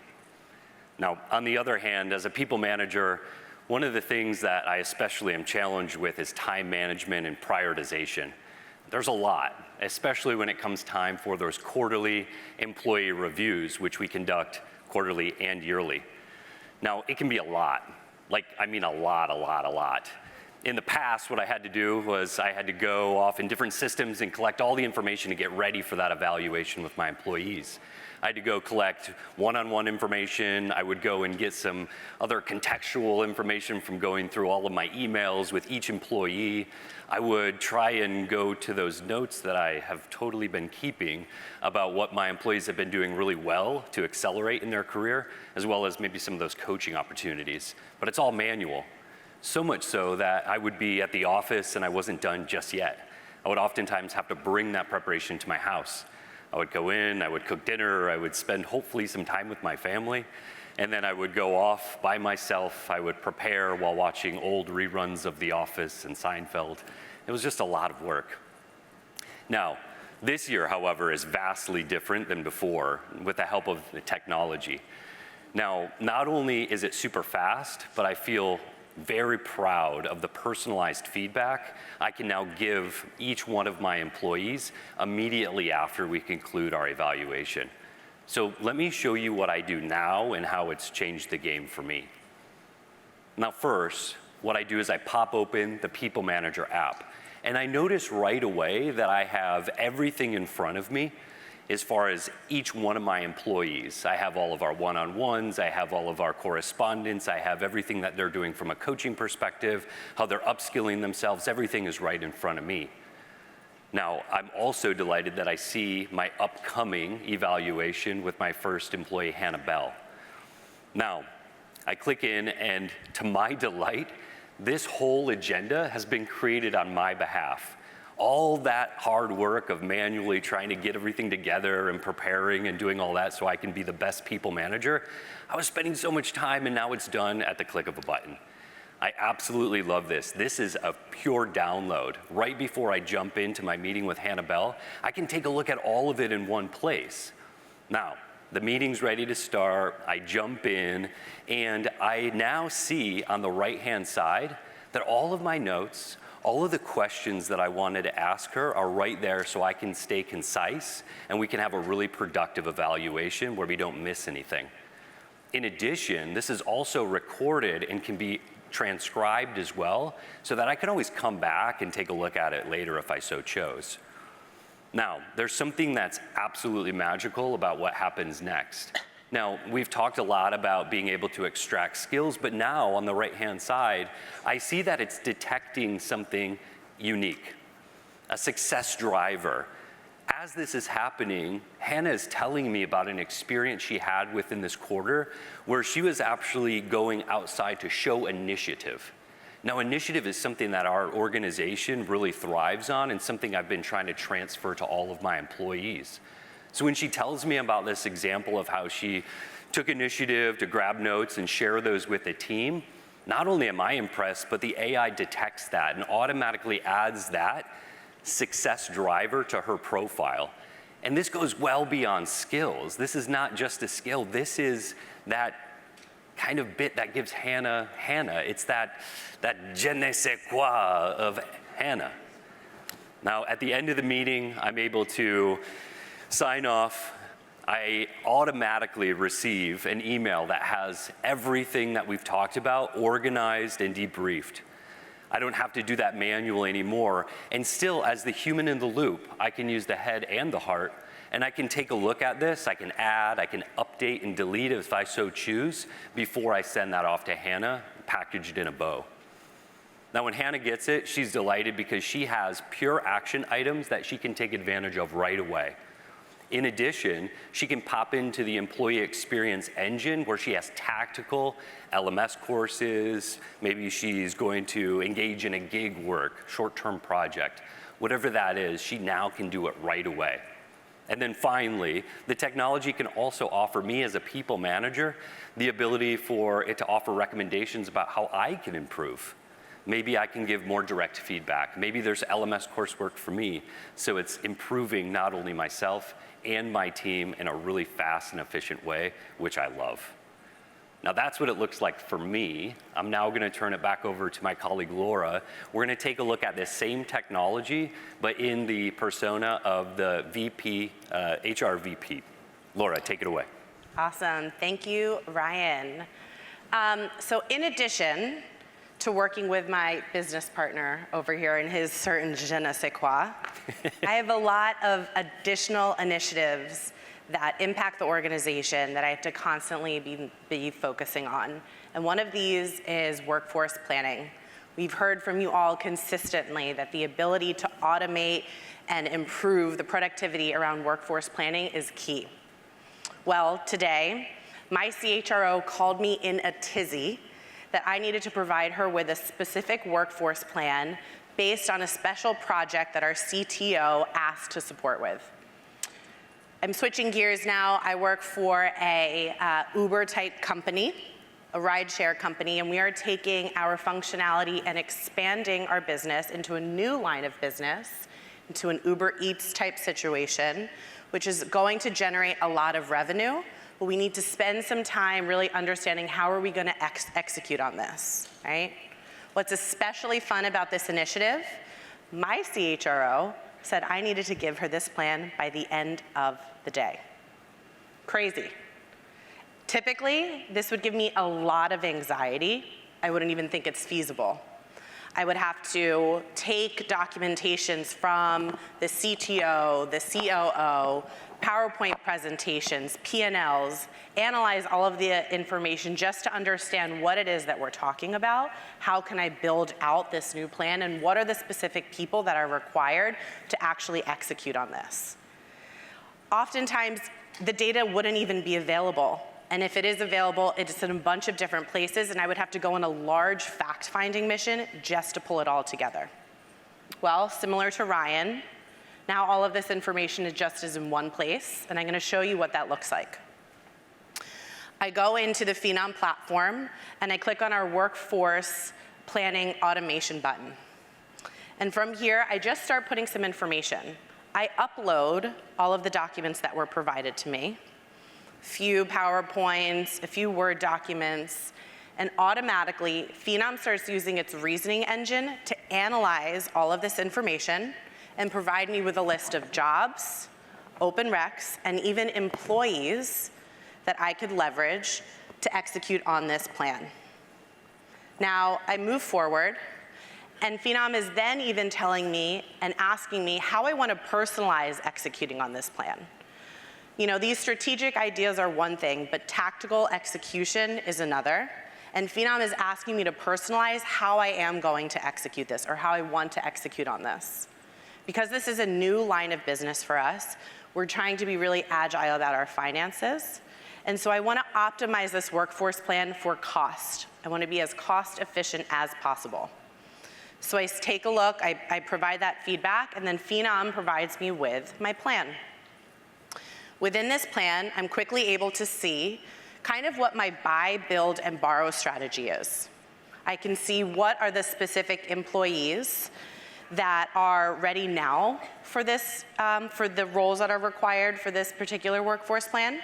Now, on the other hand, as a people manager, one of the things that I especially am challenged with is time management and prioritization. There's a lot, especially when it comes time for those quarterly employee reviews, which we conduct quarterly and yearly. Now, it can be a lot. I mean a lot. In the past, what I had to do was I had to go off in different systems and collect all the information to get ready for that evaluation with my employees. I had to go collect one-on-one information. I would go and get some other contextual information from going through all of my emails with each employee. I would try and go to those notes that I have totally been keeping about what my employees have been doing really well to accelerate in their career, as well as maybe some of those coaching opportunities. But it's all manual, so much so that I would be at the office and I wasn't done just yet. I would oftentimes have to bring that preparation to my house. I would go in, I would cook dinner, I would spend hopefully some time with my family, and then I would go off by myself. I would prepare while watching old reruns of The Office and Seinfeld, It was just a lot of work. Now, this year, however, is vastly different than before with the help of the technology. Now, not only is it super fast, but I feel very proud of the personalized feedback I can now give each one of my employees immediately after we conclude our evaluation. So let me show you what I do now and how it's changed the game for me. Now first, what I do is I pop open the People Manager app, and I notice right away that I have everything in front of me as far as each one of my employees. I have all of our one-on-ones, I have all of our correspondence, I have everything that they're doing from a coaching perspective, how they're upskilling themselves, everything is right in front of me. Now, I'm also delighted that I see my upcoming evaluation with my first employee, Hannah Bell. Now, I click in, and to my delight, this whole agenda has been created on my behalf. All that hard work of manually trying to get everything together and preparing and doing all that so I can be the best people manager, I was spending so much time, and now it's done at the click of a button. I absolutely love this. This is a pure download. Right before I jump into my meeting with Hannah Bell, I can take a look at all of it in one place. Now, the meeting's ready to start, I jump in, and I now see on the right-hand side that all of my notes, all of the questions that I wanted to ask her are right there so I can stay concise and we can have a really productive evaluation where we don't miss anything. In addition, this is also recorded and can be transcribed as well so that I can always come back and take a look at it later if I so chose. Now, there's something that's absolutely magical about what happens next. Now, we've talked a lot about being able to extract skills, but now on the right-hand side, I see that it's detecting something unique, a success driver. As this is happening, Hannah is telling me about an experience she had within this quarter where she was actually going outside to show initiative. Now, initiative is something that our organization really thrives on and something I've been trying to transfer to all of my employees. So when she tells me about this example of how she took initiative to grab notes and share those with the team, not only am I impressed, but the AI detects that and automatically adds that success driver to her profile. And this goes well beyond skills. This is not just a skill. This is that kind of bit that gives Hannah. It's that je ne sais quoi of Hannah. Now, at the end of the meeting, I'm able to sign off. I automatically receive an email that has everything that we've talked about organized and debriefed. I don't have to do that manually anymore. And still, as the human in the loop, I can use the head and the heart, and I can take a look at this. I can add, I can update and delete if I so choose before I send that off to Hannah, packaged in a bow. Now, when Hannah gets it, she's delighted because she has pure action items that she can take advantage of right away. In addition, she can pop into the employee experience engine where she has tactical LMS courses. Maybe she's going to engage in a gig work, short-term project. Whatever that is, she now can do it right away. And then finally, the technology can also offer me as a people manager the ability for it to offer recommendations about how I can improve. Maybe I can give more direct feedback. Maybe there's LMS coursework for me, so it's improving not only myself and my team in a really fast and efficient way, which I love. Now that's what it looks like for me. I'm now gonna turn it back over to my colleague Laura. We're gonna take a look at this same technology, but in the persona of the VP, HR VP. Laura, take it away. Awesome, thank you, Ryan. So in addition to working with my business partner over here in his certain je ne sais quoi, I have a lot of additional initiatives that impact the organization that I have to constantly be focusing on. And one of these is workforce planning. We've heard from you all consistently that the ability to automate and improve the productivity around workforce planning is key. Well, today, my CHRO called me in a tizzy that I needed to provide her with a specific workforce plan based on a special project that our CTO asked to support with. I'm switching gears now. I work for a Uber-type company, a rideshare company, and we are taking our functionality and expanding our business into a new line of business, into an Uber Eats type situation, which is going to generate a lot of revenue, but we need to spend some time really understanding how are we going to execute on this, right? What's especially fun about this initiative, my CHRO said I needed to give her this plan by the end of the day. Crazy. Typically, this would give me a lot of anxiety. I wouldn't even think it's feasible. I would have to take documentations from the CTO, the COO, PowerPoint presentations, P&Ls, analyze all of the information just to understand what it is that we're talking about, how can I build out this new plan, and what are the specific people that are required to actually execute on this. Oftentimes, the data wouldn't even be available. And if it is available, it's in a bunch of different places, and I would have to go on a large fact-finding mission just to pull it all together. Well, similar to Ryan, now all of this information is just in one place, and I'm going to show you what that looks like. I go into the Phenom platform, and I click on our workforce planning automation button. And from here, I just start putting some information. I upload all of the documents that were provided to me, a few PowerPoints, a few Word documents, and automatically, Phenom starts using its reasoning engine to analyze all of this information and provide me with a list of jobs, open recs, and even employees that I could leverage to execute on this plan. Now, I move forward, and Phenom is then even telling me and asking me how I want to personalize executing on this plan. You know, these strategic ideas are one thing, but tactical execution is another. And Phenom is asking me to personalize how I am going to execute this, or how I want to execute on this. Because this is a new line of business for us, we're trying to be really agile about our finances. And so I want to optimize this workforce plan for cost. I want to be as cost efficient as possible. So I take a look, I provide that feedback, and then Phenom provides me with my plan. Within this plan, I'm quickly able to see kind of what my buy, build, and borrow strategy is. I can see what are the specific employees that are ready now for this, for the roles that are required for this particular workforce plan.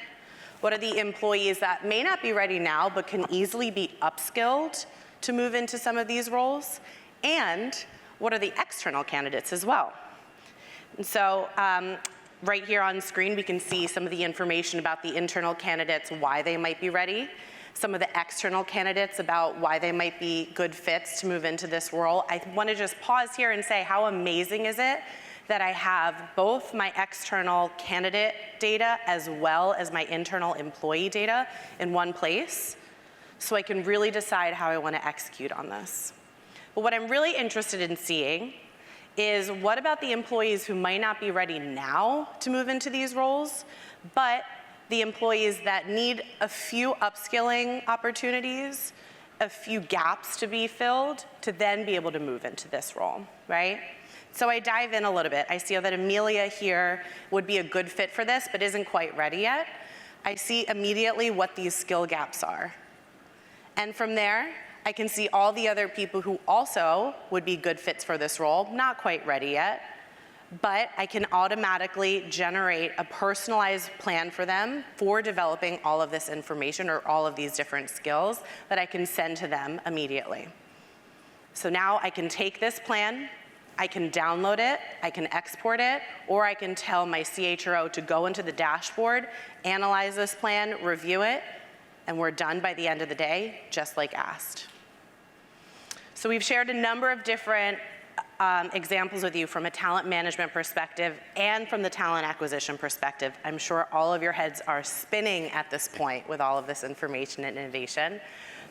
What are the employees that may not be ready now, but can easily be upskilled to move into some of these roles? And what are the external candidates as well? And so right here on screen, we can see some of the information about the internal candidates, why they might be ready, some of the external candidates about why they might be good fits to move into this role. I want to just pause here and say, how amazing is it that I have both my external candidate data as well as my internal employee data in one place, so I can really decide how I want to execute on this. But what I'm really interested in seeing is, what about the employees who might not be ready now to move into these roles, but the employees that need a few upskilling opportunities, a few gaps to be filled, to then be able to move into this role, right? So I dive in a little bit. I see that Amelia here would be a good fit for this, but isn't quite ready yet. I see immediately what these skill gaps are. And from there, I can see all the other people who also would be good fits for this role, not quite ready yet, but I can automatically generate a personalized plan for them for developing all of this information or all of these different skills that I can send to them immediately. So now I can take this plan, I can download it, I can export it, or I can tell my CHRO to go into the dashboard, analyze this plan, review it, and we're done by the end of the day, just like asked. So we've shared a number of different examples with you from a talent management perspective and from the talent acquisition perspective. I'm sure all of your heads are spinning at this point with all of this information and innovation.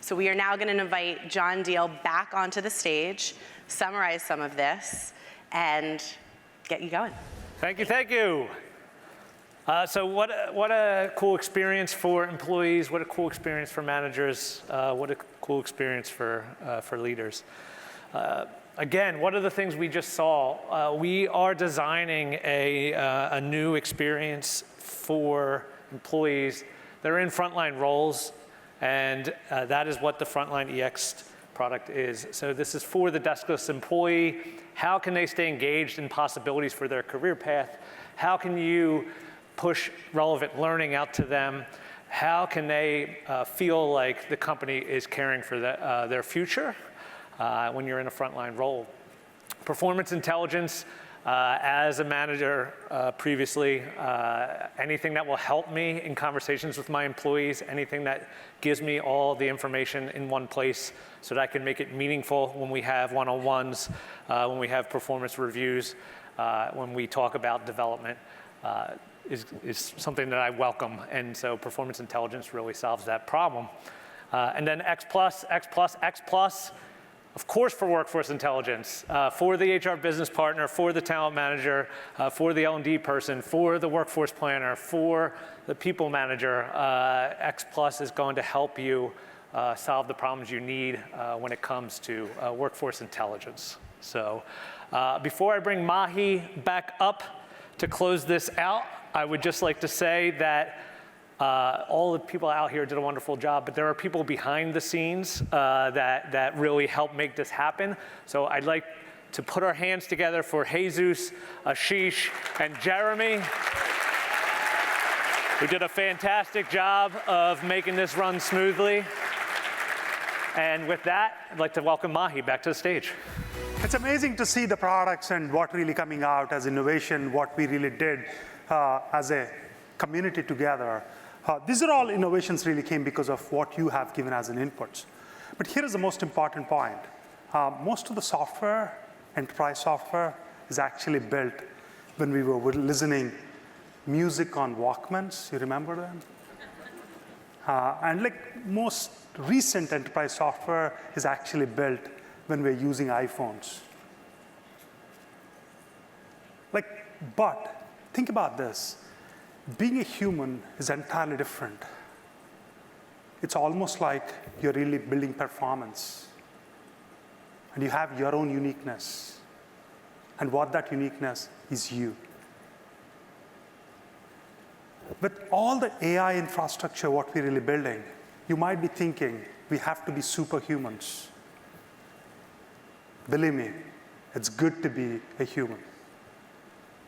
So we are now going to invite John Deal back onto the stage, summarize some of this, and get you going. Thank you, thank you. So what a cool experience for employees, what a cool experience for managers, what a cool experience for leaders. Again, what are the things we just saw? We are designing a new experience for employees that are in frontline roles And that is what the Frontline EX product is. So this is for the deskless employee. How can they stay engaged in possibilities for their career path? How can you push relevant learning out to them? How can they feel like the company is caring for their future when you're in a frontline role? Performance intelligence, as a manager previously, anything that will help me in conversations with my employees, anything that gives me all the information in one place so that I can make it meaningful when we have one-on-ones, when we have performance reviews, when we talk about development, is something that I welcome. And so performance intelligence really solves that problem. And then X+, of course, for workforce intelligence, for the HR business partner, for the talent manager, for the L&D person, for the workforce planner, for the people manager, X+ is going to help you solve the problems you need when it comes to workforce intelligence. So before I bring Mahe back up to close this out, I would just like to say that all the people out here did a wonderful job, but there are people behind the scenes that really help make this happen. So I'd like to put our hands together for Jesus, Ashish, and Jeremy, who did a fantastic job of making this run smoothly. And with that, I'd like to welcome Mahe back to the stage. It's amazing to see the products and what really coming out as innovation, what we really did as a community together. These are all innovations really came because of what you have given as an inputs. But here is the most important point. Most of the software, enterprise software, is actually built when we were listening music on Walkmans. You remember them? And like most recent enterprise software is actually built when we're using iPhones. But think about this. Being a human is entirely different. It's almost like you're really building performance. And you have your own uniqueness. And what that uniqueness is you. With all the AI infrastructure, what we're really building, you might be thinking we have to be superhumans. Believe me, it's good to be a human.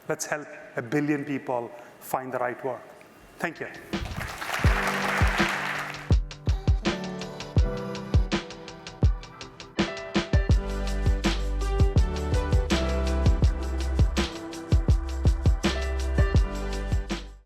Let's help 1 billion people find the right work. Thank you.